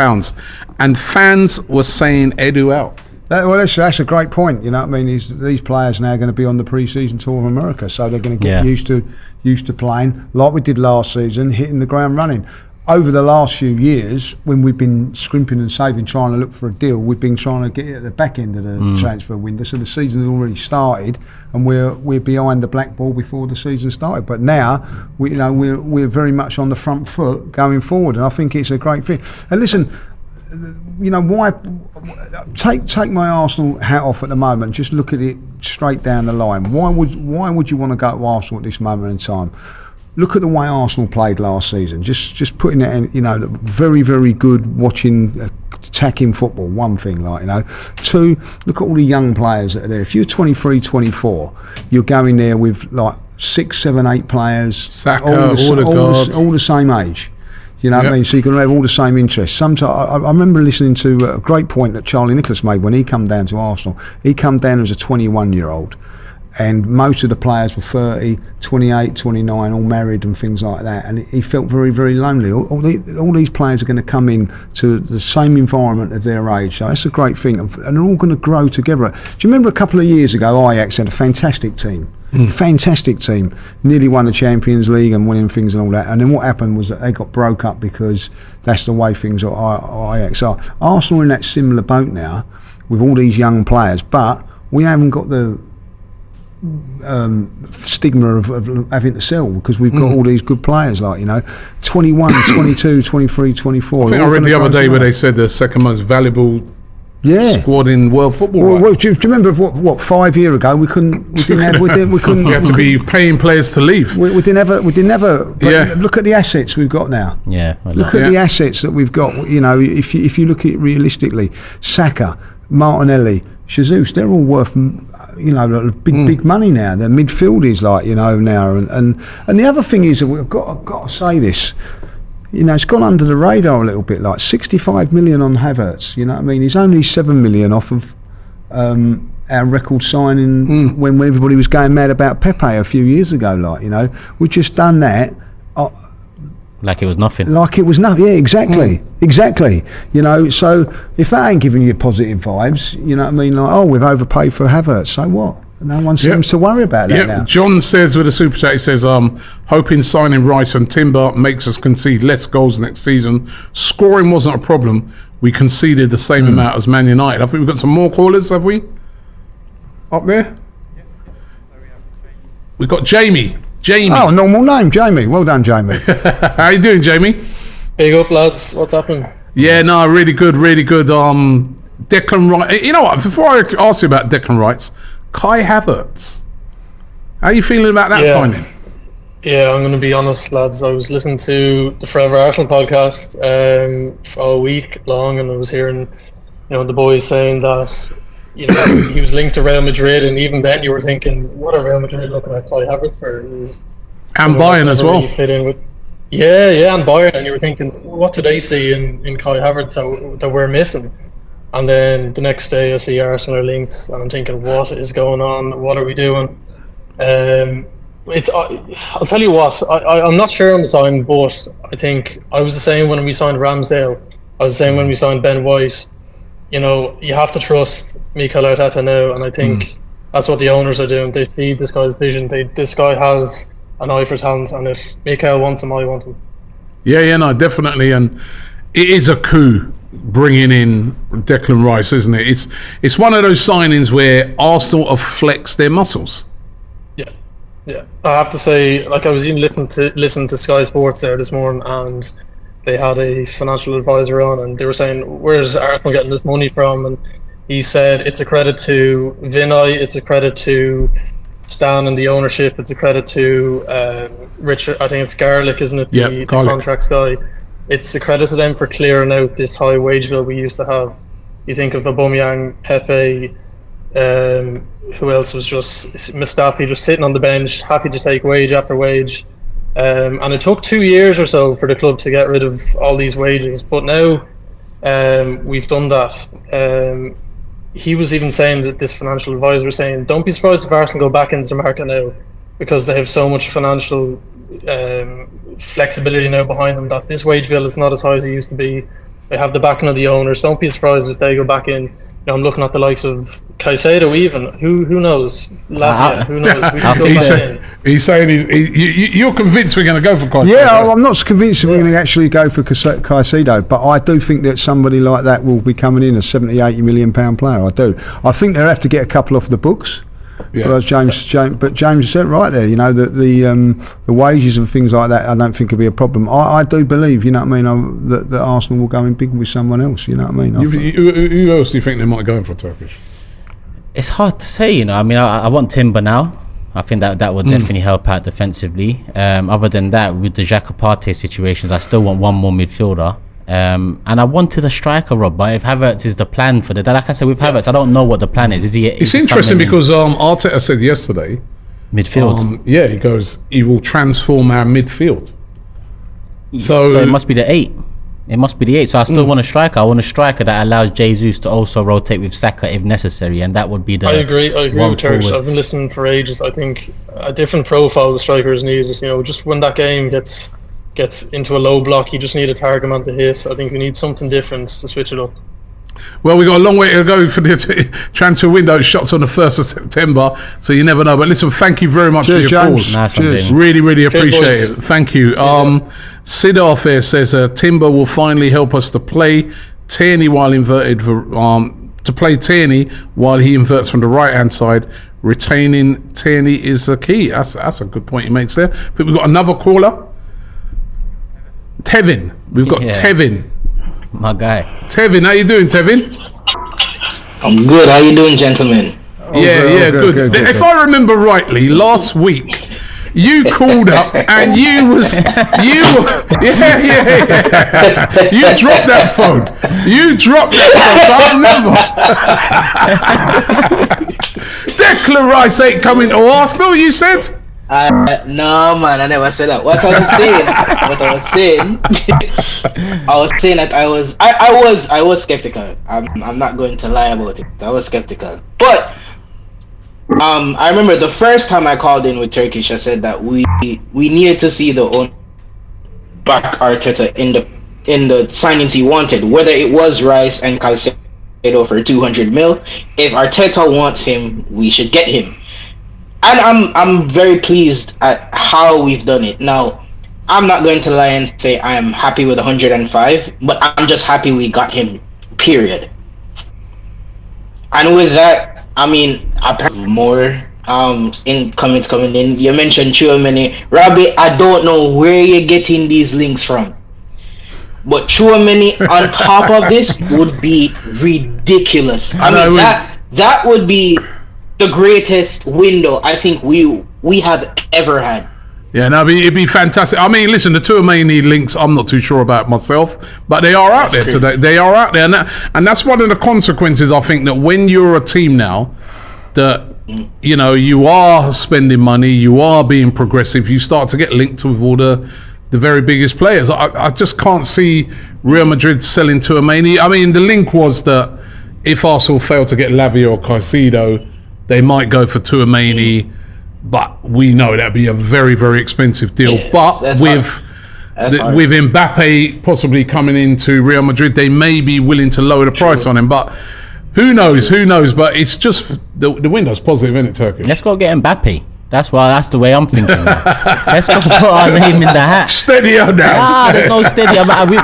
And fans were saying Edu out. That's a great point. You know what I mean? These players now are going to be on the pre-season tour of America, so they're going to get used to playing like we did last season, hitting the ground running. Over the last few years, when we've been scrimping and saving, trying to look for a deal, we've been trying to get it at the back end of the transfer window. So the season has already started, and we're behind the black ball before the season started. But now, we're very much on the front foot going forward, and I think it's a great thing. And listen, why take my Arsenal hat off at the moment? Just look at it straight down the line. Why would you want to go to Arsenal at this moment in time? Look at the way Arsenal played last season. Just putting it in, very, very good watching attacking football. One thing, Two, look at all the young players that are there. If you're 23, 24, you're going there with like 6, 7, 8 players, Saka, all the same age. You know what I mean? So you're going to have all the same interests. Sometimes I remember listening to a great point that Charlie Nicholas made when he come down to Arsenal. He come down as a 21-year-old. And most of the players were 30, 28, 29, all married and things like that. And he felt very, very lonely. All these players are going to come in to the same environment of their age. So that's a great thing. And they're all going to grow together. Do you remember a couple of years ago, Ajax had a fantastic team? Fantastic team. Nearly won the Champions League and winning things and all that. And then what happened was that they got broke up because that's the way things at Ajax are. Arsenal are in that similar boat now with all these young players. But we haven't got the stigma of having to sell because we've got all these good players 21, 22, 23, 24. I think I read the other day where they said the second most valuable squad in world football. Well, do you remember what 5 years ago we couldn't. We had to be paying players to leave. We didn't ever. But look at the assets we've got now. Yeah. Look at the assets that we've got. You know, if you look at it realistically, Saka, Martinelli, Jesus, they're all worth, you know, big money now. They're midfielders, like, you know, now. And the other thing is that we've got to say this. You know, it's gone under the radar a little bit. Like 65 million on Havertz. You know what I mean? He's only 7 million off of our record signing when everybody was going mad about Pepe a few years ago. Like, you know, we've just done that. Like it was nothing. Yeah, exactly. You know, so if that ain't giving you positive vibes, you know what I mean? Like, we've overpaid for Havertz, so what? No one seems to worry about that now. John says with a super chat, he says, hoping signing Rice and Timber makes us concede less goals next season. Scoring wasn't a problem. We conceded the same amount as Man United. I think we've got some more callers, have we? Up there? We've got Jamie. Oh, normal name, Jamie. Well done, Jamie. How you doing, Jamie? Big up, lads. What's happening? Yeah, no, really good. Declan Rice. You know what? Before I ask you about Declan Rice, Kai Havertz. How are you feeling about that signing? Yeah, I'm going to be honest, lads. I was listening to the Forever Arsenal podcast for a week long, and I was hearing, you know, the boys saying that, you know, he was linked to Real Madrid, and even then you were thinking, what are Real Madrid looking at Kai Havertz for? And Bayern as well. Really fit in with, and Bayern, and you were thinking, what do they see in Kai Havertz that we're missing? And then the next day I see Arsenal are linked, and I'm thinking, what is going on? What are we doing? I'll tell you what, I'm not sure on the sign, but I think I was the same when we signed Ramsdale. I was the same when we signed Ben White. You know, you have to trust Mikel Arteta now, and I think that's what the owners are doing. They see this guy's vision. This guy has an eye for talent, and if Mikel wants him, I want him. Yeah, no, definitely, and it is a coup bringing in Declan Rice, isn't it? It's one of those signings where Arsenal have flexed their muscles. Yeah. I have to say, like, I was even listening to Sky Sports there this morning, and they had a financial advisor on, and they were saying, where's Arsenal getting this money from? And he said it's a credit to Vinay, it's a credit to Stan and the ownership, it's a credit to Richard, I think it's Garlic, isn't it? The contracts guy. It's a credit to them for clearing out this high wage bill we used to have. You think of Aubameyang, Pepe, who else was just Mustafi, just sitting on the bench, happy to take wage after wage. And it took 2 years or so for the club to get rid of all these wages, but now we've done that. He was even saying that this financial advisor was saying, don't be surprised if Arsenal go back into the market now, because they have so much financial flexibility now behind them that this wage bill is not as high as it used to be. They have the backing of the owners. Don't be surprised if they go back in. You know, I'm looking at the likes of Caicedo even. Who knows? Latvia, who knows? He's saying you're convinced we're going to go for Caicedo. Yeah, I'm not convinced we're going to actually go for Caicedo, but I do think that somebody like that will be coming in a 70-80 million pound player. I do. I think they'll have to get a couple off the books. Yeah. But James said right there, you know, that the wages and things like that, I don't think will be a problem. I do believe, you know what I mean, that Arsenal will go in big with someone else, you know what I mean. Who else do you think they might go in for Turkish? It's hard to say, you know. I mean, I want Timber now. I think that would definitely help out defensively. Other than that, with the Xhaka Partey situations, I still want one more midfielder. And I wanted a striker, Rob, but if Havertz is the plan for like I said with Havertz, I don't know what the plan is. It's interesting because Arteta said yesterday, midfield. He goes, he will transform our midfield. So it must be the 8. It must be the 8. So I still want a striker. I want a striker that allows Jesus to also rotate with Saka if necessary, and that would be the. I agree with Turks. I've been listening for ages. I think a different profile the striker is needed. You know, just when that game gets into a low block, you just need a target man to hit. I think we need something different to switch it up. Well, we've got a long way to go for the transfer window. Shots on the 1st of September, so you never know. But listen, thank you very much for your calls. Nice. Really, really appreciate it. Thank you. Siddharth here says Timber will finally help us to play Tierney while inverted to play Tierney while he inverts from the right hand side. Retaining Tierney is the key. That's a good point he makes there. But we've got another caller. Tevin. We've got Tevin. My guy. Tevin, how you doing, Tevin? I'm good. How you doing, gentlemen? Good. If I remember rightly, last week you called up and you dropped that phone. So I remember. Declan Rice ain't coming to Arsenal, you said? No, man, I never said that. What I was saying that I was skeptical. I'm not going to lie about it. I was skeptical, but I remember the first time I called in with Turkish, I said that we needed to see the own back Arteta in the signings he wanted, whether it was Rice and Caicedo for 200 mil. If Arteta wants him, we should get him. And I'm very pleased at how we've done it. Now, I'm not going to lie and say I'm happy with 105, but I'm just happy we got him, period. And with that, I mean, I have more in comments coming in. You mentioned Chouameni. Robbie, I don't know where you're getting these links from, but Chouameni on top of this would be ridiculous. I mean, that would be the greatest window I think we have ever had. Yeah, no, it'd be fantastic. I mean, listen, the Chouameni links, I'm not too sure about myself, but they are out there today. They are out there, and that's one of the consequences. I think that when you're a team now, that you know you are spending money, you are being progressive, you start to get linked with all the very biggest players. I just can't see Real Madrid selling Chouameni. I mean, the link was that if Arsenal fail to get Lavia or Caicedo, they might go for Chouameni, but we know that'd be a very, very expensive deal. Yeah, but with Mbappe possibly coming into Real Madrid, they may be willing to lower the price on him. But who knows? But it's just the window's positive, isn't it, Turkey? Let's go get Mbappe. That's the way I'm thinking. Let's go put our name in the hat. Steady on now. There's no steady.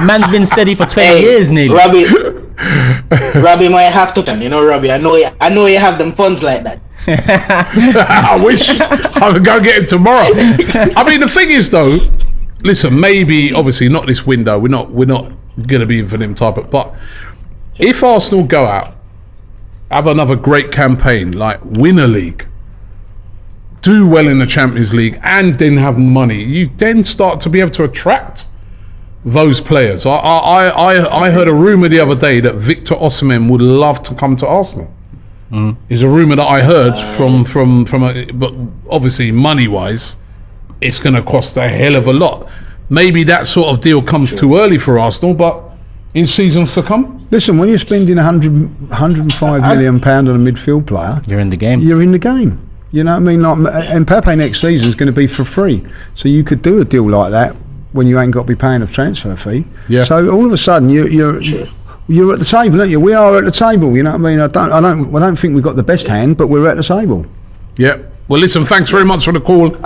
Man's been steady for 20 years nearly. Robbie might have to. You know, Robbie, I know you have them funds like that. I wish I could go get him tomorrow. I mean, the thing is, though, listen, maybe obviously not this window. We're not going to be in for them type of. But if Arsenal go out, have another great campaign, like win a league, do well in the Champions League, and then have money, you then start to be able to attract those players. I heard a rumor the other day that Victor Osimhen would love to come to Arsenal. Is a rumor that I heard but obviously money wise, it's going to cost a hell of a lot. Maybe that sort of deal comes too early for Arsenal, but in seasons to come. Listen, when you're spending 105 million pound on a midfield player, you're in the game. You know what I mean? Like Mbappe next season is going to be for free, so you could do a deal like that when you ain't got to be paying a transfer fee. Yeah. So all of a sudden you're at the table, aren't you? We are at the table. You know what I mean? I don't think we've got the best hand, but we're at the table. Yeah. Well, listen. Thanks very much for the call.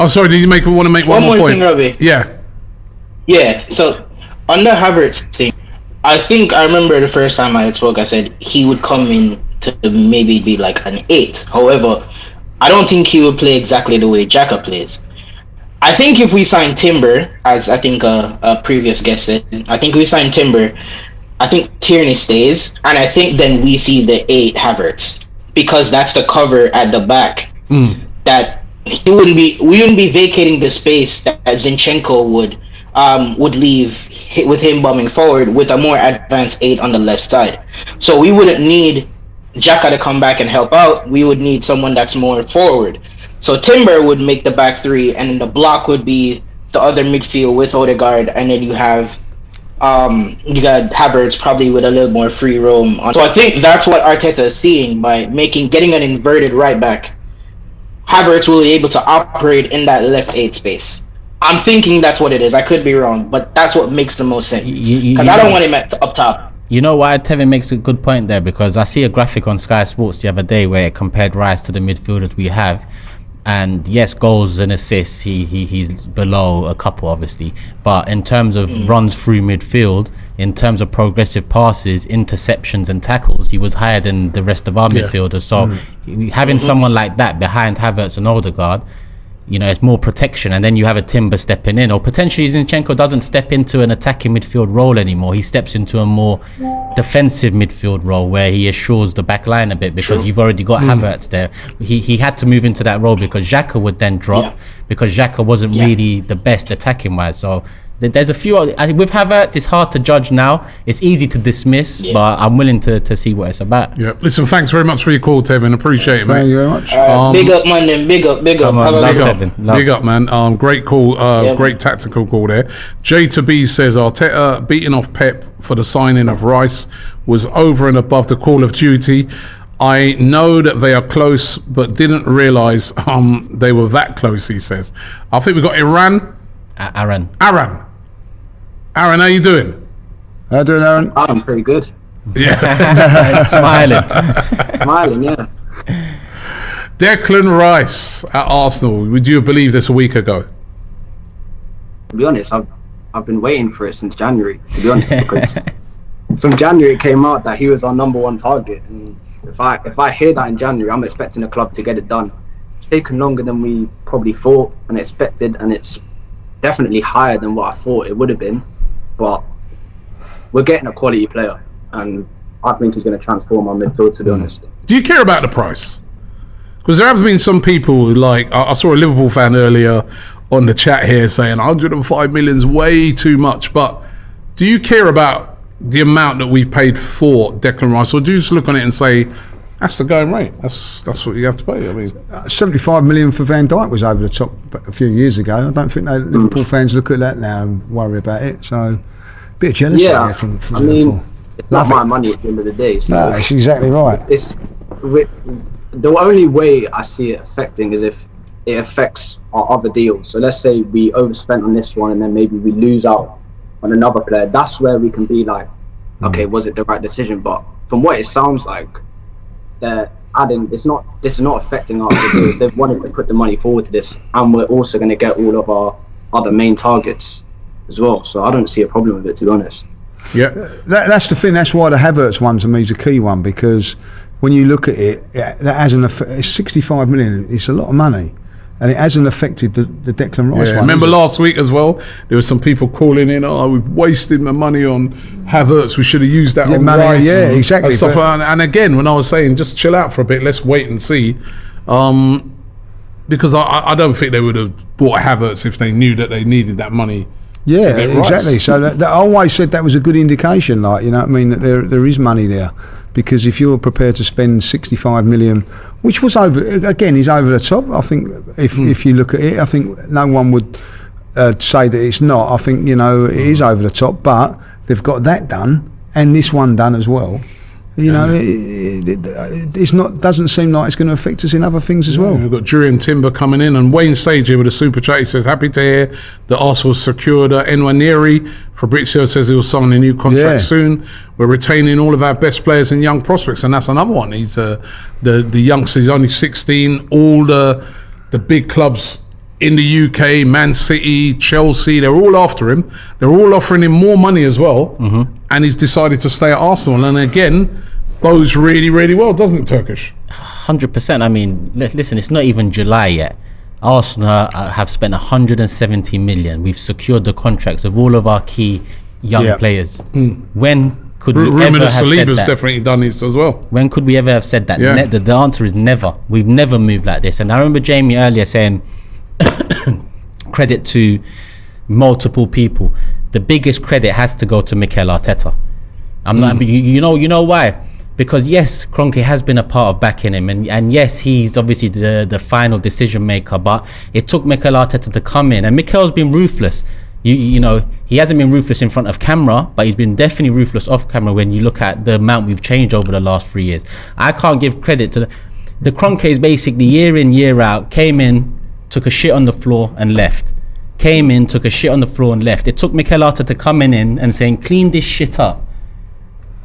Sorry. Did you want to make one more point? Thing, Robbie. Yeah. Yeah. So on the Havertz thing, I think I remember the first time I spoke, I said he would come in to maybe be like an 8. However, I don't think he would play exactly the way Xhaka plays. I think if we sign Timber, as I think a previous guest said, I think we sign Timber, I think Tierney stays, and I think then we see the 8 Havertz, because that's the cover at the back. That we wouldn't be vacating the space that Zinchenko would leave with him bombing forward with a more advanced 8 on the left side. So we wouldn't need Xhaka to come back and help out. We would need someone that's more forward. So Timber would make the back 3, and then the block would be the other midfield with Odegaard, and then you got Havertz probably with a little more free roam. So I think that's what Arteta is seeing by getting an inverted right back. Havertz will be able to operate in that left 8 space. I'm thinking that's what it is. I could be wrong, but that's what makes the most sense. Because I don't want him up top. You know why Tevin makes a good point there? Because I see a graphic on Sky Sports the other day where it compared Rice to the midfielders we have. And yes, goals and assists, he's below a couple, obviously. But in terms of runs through midfield, in terms of progressive passes, interceptions and tackles, he was higher than the rest of our midfielders. So having someone like that behind Havertz and Odegaard, it's more protection, and then you have a Timber stepping in, or potentially Zinchenko doesn't step into an attacking midfield role anymore. He steps into a more defensive midfield role where he assures the back line a bit, because you've already got Havertz there. He had to move into that role because Xhaka would then drop, because Xhaka wasn't really the best attacking wise. So there's a few with Havertz. It's hard to judge now. It's easy to dismiss, but I'm willing to see what it's about. Yeah. Listen, thanks very much for your call, Tevin. Appreciate it, mate. Thank you very much. Big up, man. Then big up. Big up, man. Great call. Great tactical call there. J to B says Arteta beating off Pep for the signing of Rice was over and above the Call of Duty. I know that they are close, but didn't realise they were that close. He says. I think we got Aaron, how you doing? How you doing, Aaron? I'm pretty good. Yeah. Smiling, yeah. Declan Rice at Arsenal. Would you have believed this a week ago? To be honest, I've been waiting for it since January, to be honest, because from January it came out that he was our number one target, and if I hear that in January, I'm expecting the club to get it done. It's taken longer than we probably thought and expected, and it's definitely higher than what I thought it would have been, but we're getting a quality player, and I think he's going to transform our midfield, to be honest. Do you care about the price? Because there have been some people, like I saw a Liverpool fan earlier on the chat here saying 105 million is way too much, but do you care about the amount that we've paid for Declan Rice, or do you just look on it and say that's the going rate, that's what you have to pay? I mean, 75 million for Van Dijk was over the top a few years ago. I don't think Liverpool fans look at that now and worry about it, so a bit of jealousy there from I mean, it's not my money at the end of the day, so no, that's exactly right. The only way I see it affecting is if it affects our other deals. So let's say we overspent on this one and then maybe we lose out on another player. That's where we can be like, okay, was it the right decision? But from what it sounds like, they're adding, this is not affecting our other deals. They've wanted to put the money forward to this, and we're also going to get all of our other main targets as well. So I don't see a problem with it, to be honest. Yeah, that's the thing. That's why the Havertz one to me is a key one, because when you look at it, that hasn't it's 65 million. It's a lot of money, and it hasn't affected the Declan Rice one. Remember last week as well, there were some people calling in, we've wasted my money on Havertz, we should have used that on Rice. Yeah, exactly. And, stuff. And again, when I was saying just chill out for a bit, let's wait and see, because I don't think they would have bought Havertz if they knew that they needed that money. Yeah, exactly. So that I always said that was a good indication, like, you know what I mean, that there is money there, because if you're prepared to spend 65 million, which was over the top. I think if you look at it, I think no one would say that it's not. I think, it is over the top, but they've got that done and this one done as well. It's not. Doesn't seem like it's going to affect us in other things as well. We've got Jurian Timber coming in, and Wayne Sage here with a super chat. He says, happy to hear that Arsenal secured Nwaneri. Fabrizio says he'll sign a new contract soon. We're retaining all of our best players and young prospects, and that's another one. He's the youngster. He's only 16. All the big clubs in the UK, Man City, Chelsea, they're all after him. They're all offering him more money as well, and he's decided to stay at Arsenal. And again, bodes really, really well, doesn't it, Turkish? 100%. I mean, listen, it's not even July yet. Arsenal have spent 170 million. We've secured the contracts of all of our key young players. When could we ever have said Saliba's that? definitely done this as well. When could we ever have said that? Yeah. The answer is never. We've never moved like this. And I remember Jamie earlier saying, credit to multiple people. The biggest credit has to go to Mikel Arteta. I'm not. You know why? Because yes, Kroenke has been a part of backing him, and yes, he's obviously the final decision maker. But it took Mikel Arteta to come in, and Mikel's been ruthless. You know, he hasn't been ruthless in front of camera, but he's been definitely ruthless off camera when you look at the amount we've changed over the last 3 years. I can't give credit to the Kroenke is basically year in, year out, came in, took a shit on the floor and left. Came in, took a shit on the floor and left. It took Mikel Arteta coming in and saying, clean this shit up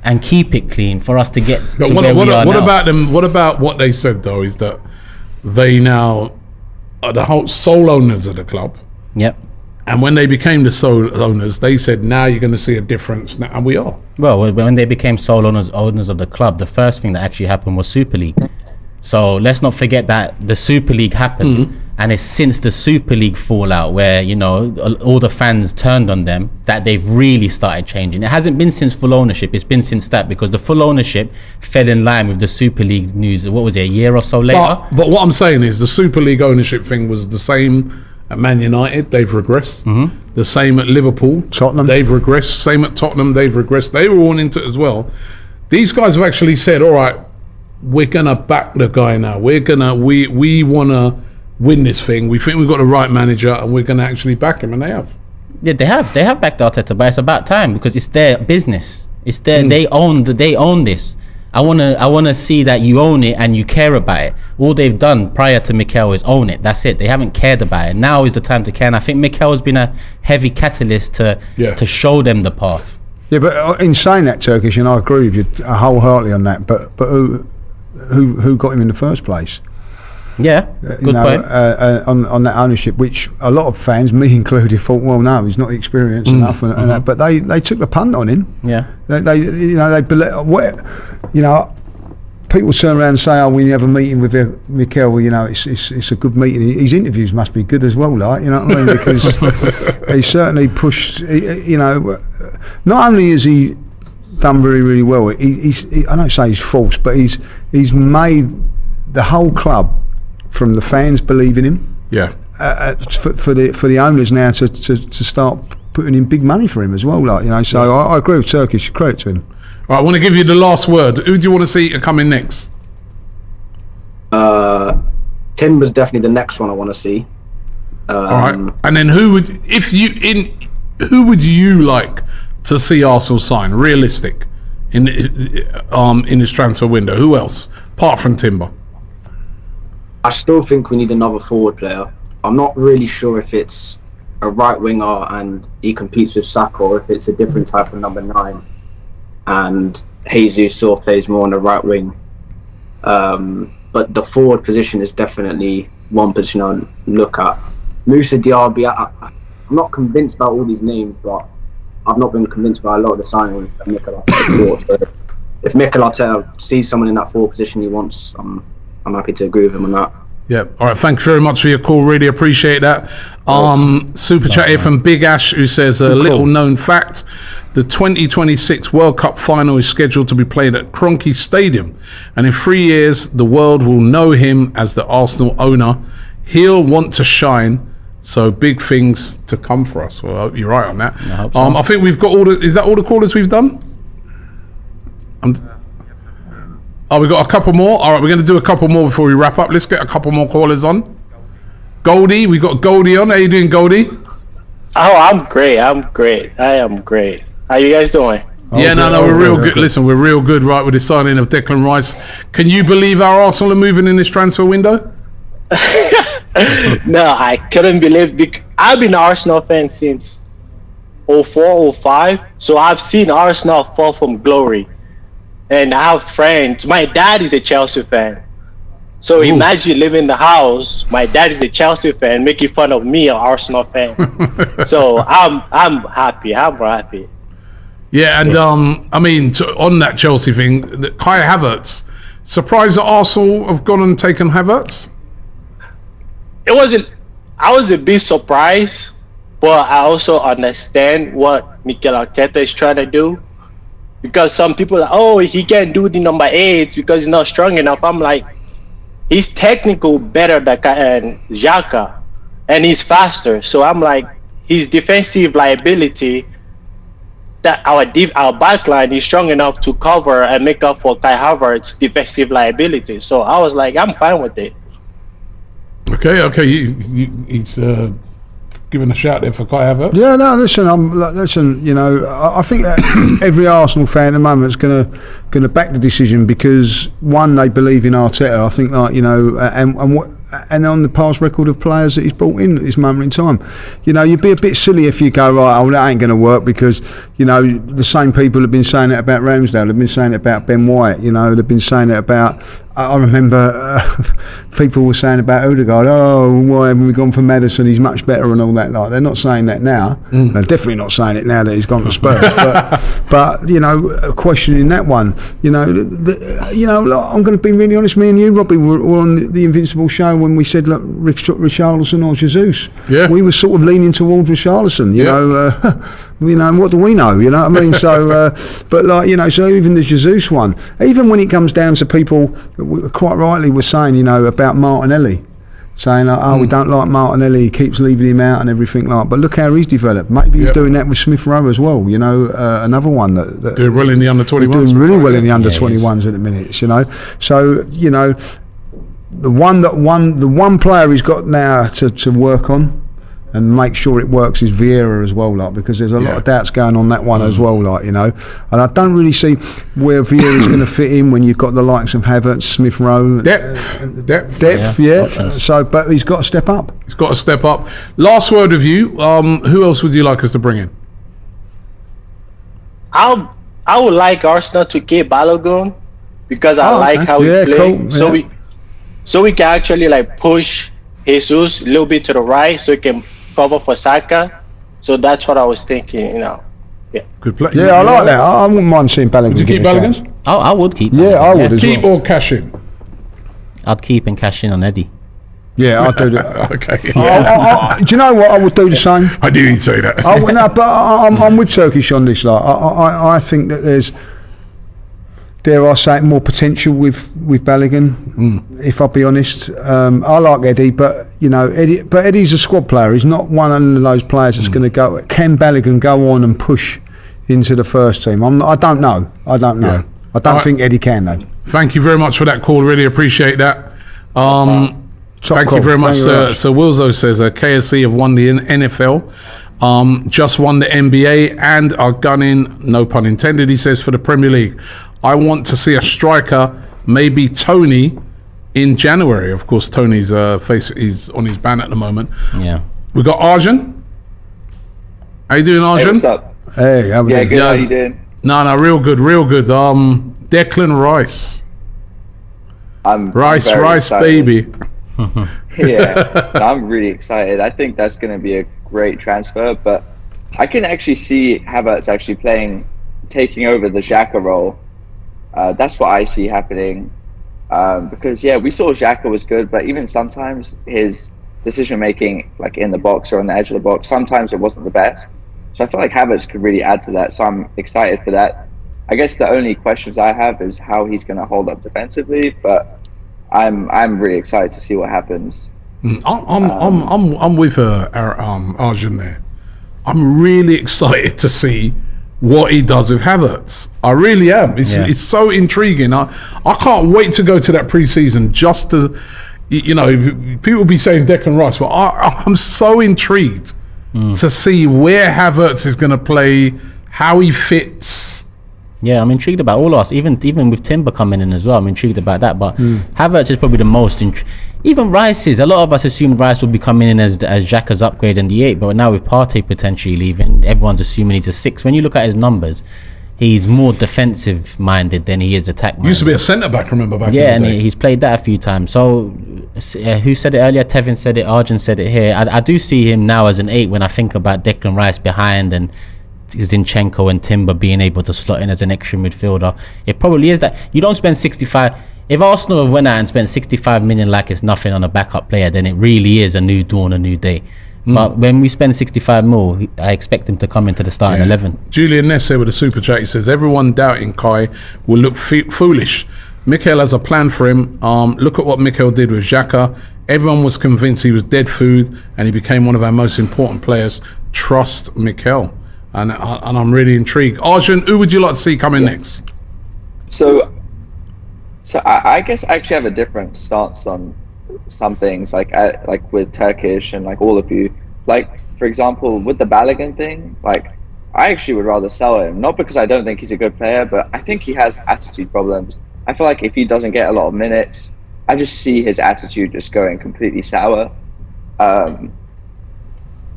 and keep it clean for us to get to where we are now. About them? What about what they said though? Is that they now are the whole sole owners of the club? Yep. And when they became the sole owners, they said, now you're going to see a difference. Now, and we are. Well, when they became sole owners of the club, the first thing that actually happened was Super League. So let's not forget that the Super League happened, And it's since the Super League fallout where, you know, all the fans turned on them that they've really started changing. It hasn't been since full ownership. It's been since that, because the full ownership fell in line with the Super League news. What was it, a year or so later? But what I'm saying is the Super League ownership thing was the same at Man United. They've regressed. The same at Liverpool. Tottenham. They've regressed. Same at Tottenham. They've regressed. They were all into it as well. These guys have actually said, all right, we're going to back the guy now. We want to win this thing. We think we've got the right manager, and we're going to actually back him, and they have. Yeah, they have backed Arteta, but it's about time, because it's their business. It's their they own this. I wanna see that you own it and you care about it. All they've done prior to Mikel is own it. That's it. They haven't cared about it. Now is the time to care. And I think Mikel has been a heavy catalyst to show them the path. Yeah, but in saying that, Turkish, and I agree with you wholeheartedly on that. But who got him in the first place? Yeah, good point. On that ownership, which a lot of fans, me included, thought, well, no, he's not experienced enough, and that, but they took the punt on him. Yeah, people turn around and say, oh, when you have a meeting with Mikel, well, you know, it's a good meeting. His interviews must be good as well, like, you know what I mean? Because he certainly pushed. Not only has he done very, really well, he I don't say he's false, but he's made the whole club, from the fans believing him, for the owners now to start putting in big money for him as well, like, you know. So I agree with Turkish. Credit to him. Right, I want to give you the last word. Who do you want to see come in next? Timber's definitely the next one I want to see. All right, and then who would you like to see Arsenal sign? Realistic in this transfer window. Who else apart from Timber? I still think we need another forward player. I'm not really sure if it's a right winger and he competes with Saka, or if it's a different type of number 9 and Jesus sort of plays more on the right wing. But the forward position is definitely one position I'll look at. Moussa Diaby, I'm not convinced about all these names, but I've not been convinced by a lot of the signings that Mikel Arteta brought. So if Mikel Arteta sees someone in that forward position he wants, I'm happy to agree with him on that. Yeah. All right. Thanks very much for your call. Really appreciate that. Super chat here from Big Ash, who says a little known fact: the 2026 World Cup final is scheduled to be played at Kroenke Stadium, and in 3 years the world will know him as the Arsenal owner. He'll want to shine. So big things to come for us. Well, I hope you're right on that. I hope so. I think we've got is that all the callers we've done? We got a couple more. All right, we're going to do a couple more before we wrap up. Let's get a couple more callers on. Goldie, we got Goldie on. How you doing, Goldie? Oh, I'm great. I am great. How you guys doing? Yeah, no, we're real good. Listen, we're real good, right, with the signing of Declan Rice. Can you believe our Arsenal are moving in this transfer window? No, I couldn't believe. I've been an Arsenal fan since 04, 05. So I've seen Arsenal fall from glory. And I have friends. My dad is a Chelsea fan. So imagine living in the house. My dad is a Chelsea fan, making fun of me, an Arsenal fan. So I'm happy. I'm happy. Yeah, and I mean, on that Chelsea thing, Kai Havertz. Surprised that Arsenal have gone and taken Havertz? I was a bit surprised, but I also understand what Mikel Arteta is trying to do. Because some people are like, oh, he can't do the number 8 because he's not strong enough. I'm like, he's technical better than Xhaka, and he's faster. So I'm like, his defensive liability, that our backline is strong enough to cover and make up for Kai Havertz's defensive liability. So I was like, I'm fine with it. Okay, he's giving a shout there for Kai Havertz. Yeah, no, listen. You know, I think that every Arsenal fan at the moment is going to back the decision because one, they believe in Arteta. I think, like, you know, and on the past record of players that he's brought in at this moment in time, you know, you'd be a bit silly if you go, right, oh, that ain't going to work, because, you know, the same people have been saying it about Ramsdale, they've been saying it about Ben White, you know, they've been saying it about I remember people were saying about Odegaard, oh, why haven't we gone for Maddison? He's much better and all that. Like, they're not saying that now. They're definitely not saying it now that he's gone to Spurs. but you know, questioning that one. You know, I'm going to be really honest. Me and you, Robbie, were on the Invincible show when we said, look, Richarlison or Jesus. Yeah. We were sort of leaning towards Richarlison. You know, what do we know? You know what I mean? So, but like, you know, so even the Jesus one, even when it comes down to people, quite rightly, were saying, you know, about Martinelli, saying, we don't like Martinelli, he keeps leaving him out and everything like. But look how he's developed. Maybe he's doing that with Smith Rowe as well. You know, another one that doing well in the under-21s. Doing really well in the under-21s at the minute. You know, so you know, the one player he's got now to work on and make sure it works is Vieira as well, like, because there's a lot of doubts going on that one as well, like, you know. And I don't really see where Vieira's going to fit in when you've got the likes of Havertz, Smith Rowe, depth, yeah. So, but he's got to step up. He's got to step up. Last word of you. Who else would you like us to bring in? I would like Arsenal to keep Balogun because I like how he plays. Cool. So we can actually like push Jesus a little bit to the right so he can cover for Saka. So that's what I was thinking, you know. Yeah. Good play. Yeah, I like that. I wouldn't mind seeing Balogun. Would you keep Balogun? I would keep. Yeah, I would as well. Keep or cash in? I'd keep and cash in on Eddie. Yeah, I'd do that. Okay. Do you know what? I would do the same. I knew you'd say that. No, but I'm with Turkish on this. Like, I think that there's, dare I say it, more potential with Balogun, if I'll be honest. I like Eddie, but you know, Eddie's a squad player. He's not one of those players that's going to go. Can Balogun go on and push into the first team? I don't know. Yeah. I don't think Eddie can though. Thank you very much for that call. Really appreciate that. Thank you very much, sir. So Wilzo says KSC have won the NFL, just won the NBA, and are gunning, no pun intended, he says, for the Premier League. I want to see a striker, maybe Tony, in January. Of course, Tony's face is on his ban at the moment. Yeah. We got Arjun. How you doing, Arjun? Hey, what's up? Hey, how good. How you doing? No, real good. Declan Rice. I'm Rice, excited. baby. Yeah, I'm really excited. I think that's going to be a great transfer, but I can actually see Havertz actually taking over the Xhaka role. That's what I see happening. Because we saw Xhaka was good, but even sometimes his decision making, like in the box or on the edge of the box, sometimes it wasn't the best. So I feel like Havertz could really add to that. So I'm excited for that. I guess the only questions I have is how he's going to hold up defensively, but I'm really excited to see what happens. I'm with Arjun there. I'm really excited to see what he does with Havertz. I really am. It's so intriguing. I can't wait to go to that pre-season just to, you know, people be saying Declan Rice, but I'm so intrigued to see where Havertz is going to play, how he fits. Yeah, I'm intrigued about all of us. Even with Timber coming in as well, I'm intrigued about that. But Havertz is probably the most. Even Rice is. A lot of us assumed Rice would be coming in as Xhaka's upgrade in the 8, but now with Partey potentially leaving, everyone's assuming he's a 6. When you look at his numbers, he's more defensive minded than he is attack minded. Used to be a centre back, remember back in the day. And he's played that a few times. So who said it earlier? Tevin said it. Arjun said it here. I do see him now as an 8 when I think about Declan Rice behind and Zinchenko and Timber being able to slot in as an extra midfielder. It probably is that you don't spend 65. If Arsenal went out and spent 65 million like it's nothing on a backup player, then it really is a new dawn, a new day. But when we spend 65 mil, I expect him to come into the starting 11. Julian Ness said with a super chat, he says everyone doubting Kai will look foolish. Mikel has a plan for him. Look at what Mikel did with Xhaka. Everyone was convinced he was dead food and he became one of our most important players. Trust Mikel. And I'm really intrigued. Arjun, who would you like to see coming next? So I guess I actually have a different stance on some things, like with Turkish and like all of you. Like, for example, with the Balogun thing, like I actually would rather sell him, not because I don't think he's a good player, but I think he has attitude problems. I feel like if he doesn't get a lot of minutes, I just see his attitude just going completely sour. I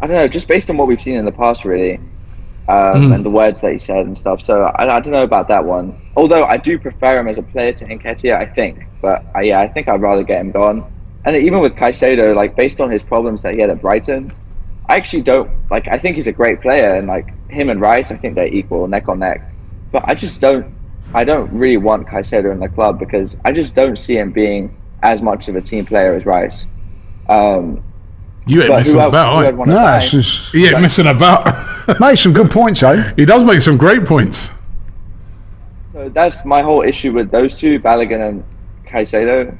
don't know, just based on what we've seen in the past, really. and the words that he said and stuff. So I don't know about that one. Although I do prefer him as a player to Nketiah, I think. But I think I'd rather get him gone. And even with Caicedo, like based on his problems that he had at Brighton, I actually don't like. I think he's a great player, and like him and Rice, I think they're equal, neck on neck. But I just don't. I don't really want Caicedo in the club because I just don't see him being as much of a team player as Rice. You ain't missing about, right? No, it's just, he ain't missing about. Make some good points, though. He does make some great points. So that's my whole issue with those two, Balogun and Caicedo.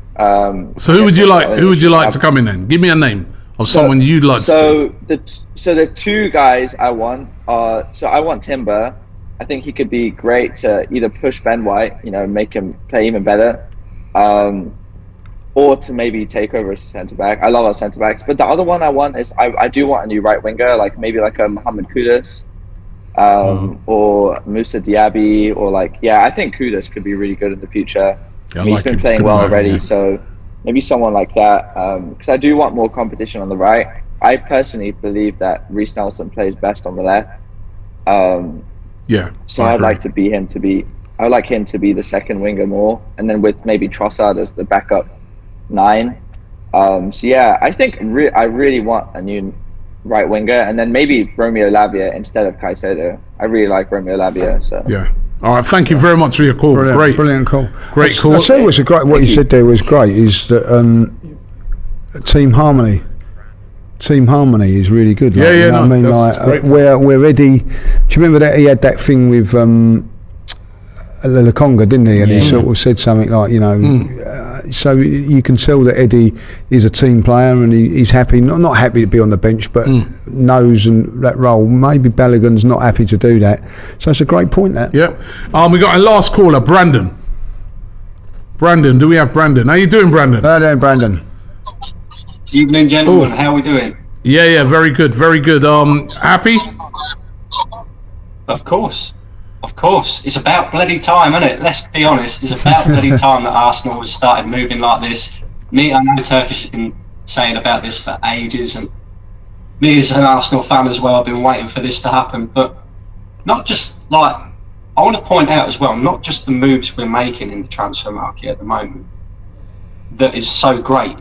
So who would you like? Who would you like to come in then? Give me a name of someone you'd like to see. So the two guys I want are. So I want Timber. I think he could be great to either push Ben White, make him play even better, or to maybe take over as a centre back. I love our centre backs, but the other one I want is I do want a new right winger, like maybe like a Mohamed Kudus, or Moussa Diaby, or I think Kudus could be really good in the future. He's been playing well already, so maybe someone like that. Because I do want more competition on the right. I personally believe that Reece Nelson plays best on the left. So I'd like him to be the second winger more, and then with maybe Trossard as the backup 9. I think I really want a new right winger, and then maybe Romeo Lavia instead of Caicedo. I really like Romeo Lavia. So all right, thank you very much for your call. Brilliant call. Great call. I say what's great. What you said there was great. Is that team harmony. Team harmony is really good. I mean, where Eddie. Do you remember that he had that thing with Lakonga, didn't he? And he sort of said something like, so you can tell that Eddie is a team player and he's happy, not happy to be on the bench, but knows that role. Maybe Balogun's not happy to do that. So it's a great point, that. Yeah. We got a last caller, Brandon. Brandon, do we have Brandon? How you doing, Brandon? How you doing, Brandon? Evening, gentlemen. How are we doing? Yeah, very good, very good. Happy? Of course. It's about bloody time, isn't it? Let's be honest. It's about bloody time that Arsenal has started moving like this. I know Turkish has been saying about this for ages, and me as an Arsenal fan as well, I've been waiting for this to happen. But not just I want to point out as well, not just the moves we're making in the transfer market at the moment that is so great,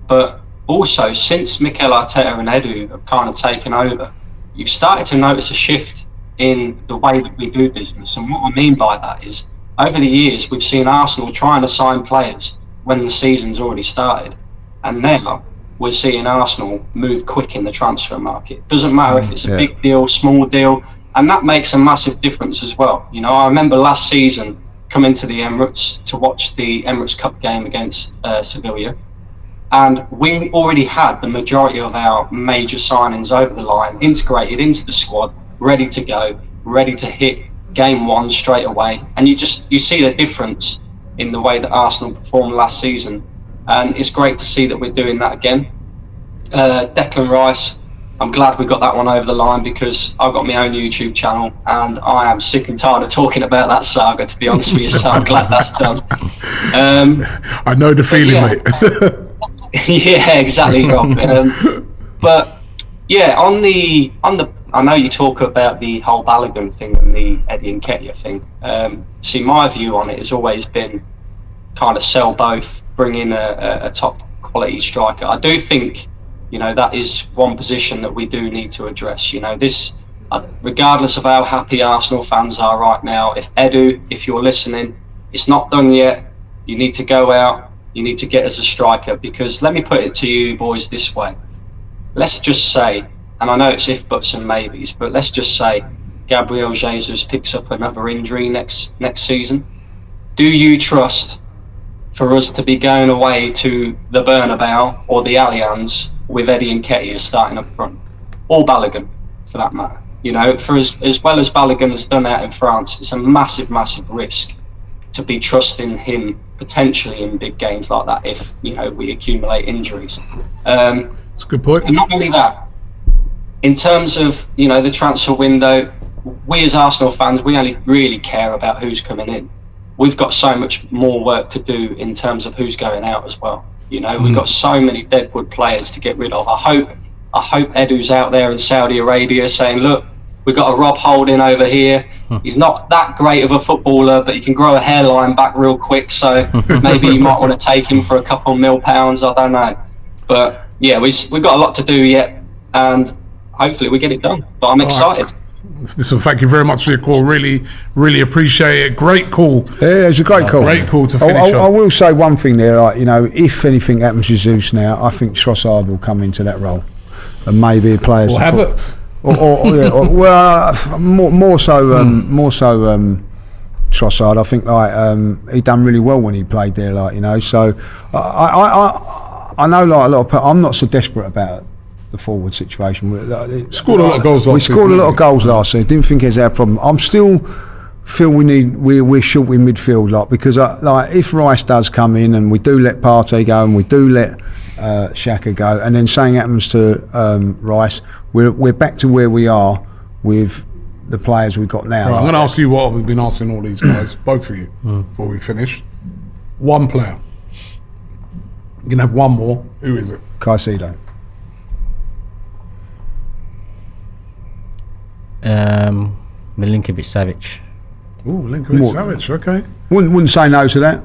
but also since Mikel Arteta and Edu have kind of taken over, you've started to notice a shift in the way that we do business. And what I mean by that is, over the years we've seen Arsenal trying to sign players when the season's already started, and now we're seeing Arsenal move quick in the transfer market. Doesn't matter if it's a big deal, small deal, and that makes a massive difference as well. I remember last season coming to the Emirates to watch the Emirates Cup game against Sevilla, and we already had the majority of our major signings over the line, integrated into the squad, ready to go, ready to hit game one straight away. And you see the difference in the way that Arsenal performed last season, and it's great to see that we're doing that again. Declan Rice, I'm glad we got that one over the line, because I've got my own YouTube channel and I am sick and tired of talking about that saga, to be honest with you, so I'm glad that's done. I know the feeling, mate. Yeah, exactly, Rob. But yeah, on the I know you talk about the whole Balogun thing and the Eddie Nketiah thing. See, my view on it has always been kind of sell both, bring in a top quality striker. I do think, that is one position that we do need to address. This, regardless of how happy Arsenal fans are right now, if you're listening, it's not done yet. You need to go out. You need to get us a striker, because let me put it to you boys this way. Let's just say, and I know it's if, buts and maybes, but let's just say Gabriel Jesus picks up another injury next season. Do you trust for us to be going away to the Bernabeu or the Allianz with Eddie Nketiah starting up front? Or Balogun, for that matter. For as well as Balogun has done out in France, it's a massive, massive risk to be trusting him potentially in big games like that if we accumulate injuries. That's a good point. And not only that, in terms of the transfer window, we as Arsenal fans, we only really care about who's coming in. We've got so much more work to do in terms of who's going out as well. We've got so many deadwood players to get rid of. I hope Edu's out there in Saudi Arabia saying, look, We've got a Rob Holding over here. He's not that great of a footballer, but he can grow a hairline back real quick. So maybe you might want to take him for a couple £1 I don't know. But yeah, we've got a lot to do yet, and hopefully we get it done. But I'm excited. Listen, thank you very much for your call. Really, really appreciate it. Great call. Yeah, it's a great call. Great call to finish I will say one thing there. Like, you know, if anything happens to Zeus now, I think Trossard will come into that role, and maybe players. Or Havertz. More so Trossard. I think he done really well when he played there. Like, you know, so I know like a lot of people. I'm not so desperate about the forward situation. We scored a lot of goals last season. We scored a lot of goals last season. Didn't think it was our problem. I'm still feel we're short in midfield, like, because like if Rice does come in and we do let Partey go and we do let Xhaka go, and then something happens to Rice, we're back to where we are with the players we've got now. Right, I'm going to ask you what I've been asking all these guys, both of you, before we finish. One player. You can have one more. Who is it? Caicedo. Milinkovic-Savic. Ooh, Milinkovic-Savic, okay. Wouldn't say no to that.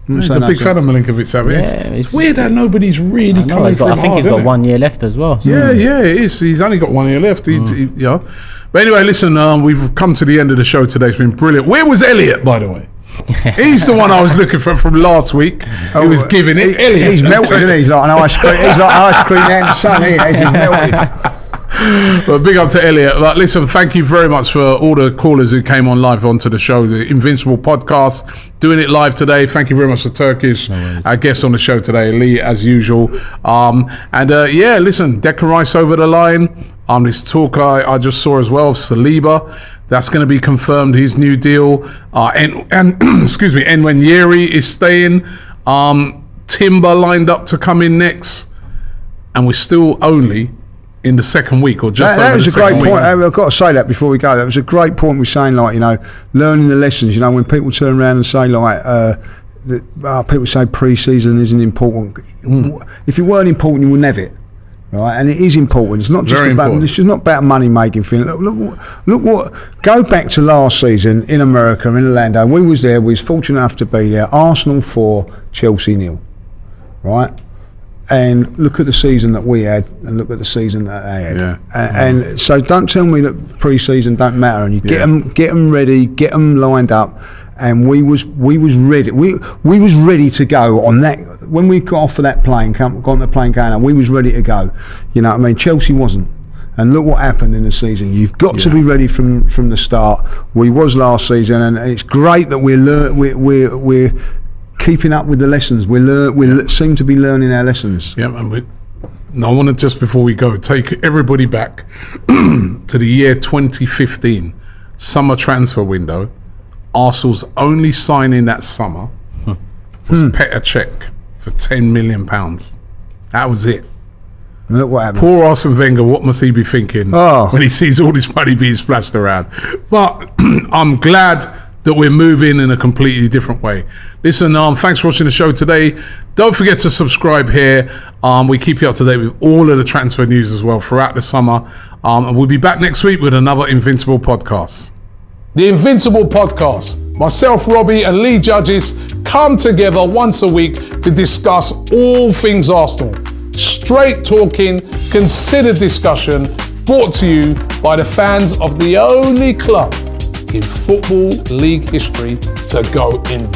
He's a big fan of Milinkovic-Savic. Yeah, it's weird that nobody's really coming for him. I think he's got 1 year left as well. So. Yeah, it is. He's only got 1 year left. Yeah. But anyway, listen, we've come to the end of the show today. It's been brilliant. Where was Elliot, by the way? He's the one I was looking for from last week. He was giving it. Elliot. He's melted, isn't he? He's like an ice cream. He's like ice cream out in the sun. He's melted. Well, big up to Elliot. But listen, thank you very much for all the callers who came on live onto the show, the Invincible podcast, doing it live today. Thank you very much to Turkish, our guest on the show today, Lee, as usual. Listen, Declan Rice over the line. This talk I just saw as well of Saliba. That's going to be confirmed, his new deal. Excuse me, Nwaneri is staying. Timber lined up to come in next. And we're still only in the second week, or just that over was the a great second point. week. I've got to say that before we go. That was a great point. We're saying, like, you know, learning the lessons. You know, when people turn around and say, like, people say pre-season isn't important. If it weren't important, you wouldn't have it, right? And it is important. It's not just Very about. important. It's just not about money making thing. Look what. Go back to last season in America, in Orlando. We was there. We was fortunate enough to be there. Arsenal 4, Chelsea 0, right? And look at the season that we had, and look at the season that they had. Yeah. And so don't tell me that pre-season don't matter. And you get them ready, get them lined up. And we was ready. We was ready to go on that when we got off of that plane. Got on the plane going on. We was ready to go. You know what I mean? Chelsea wasn't. And look what happened in the season. You've got to be ready from the start. We was last season, and it's great that we're keeping up with the lessons. We seem to be learning our lessons. Yeah, and I want to, just before we go, take everybody back to the year 2015, summer transfer window. Arsenal's only signing that summer was Petr Cech for £10 million. That was it. And look what happened. Poor Arsene Wenger, what must he be thinking when he sees all this money being splashed around? But I'm glad that we're moving in a completely different way. Listen, thanks for watching the show today. Don't forget to subscribe here. We keep you up to date with all of the transfer news as well throughout the summer. And we'll be back next week with another Invincible podcast. The Invincible podcast. Myself, Robbie, and Lee Judges come together once a week to discuss all things Arsenal. Straight talking, considered discussion, brought to you by the fans of the only club in Football League history to go invincible.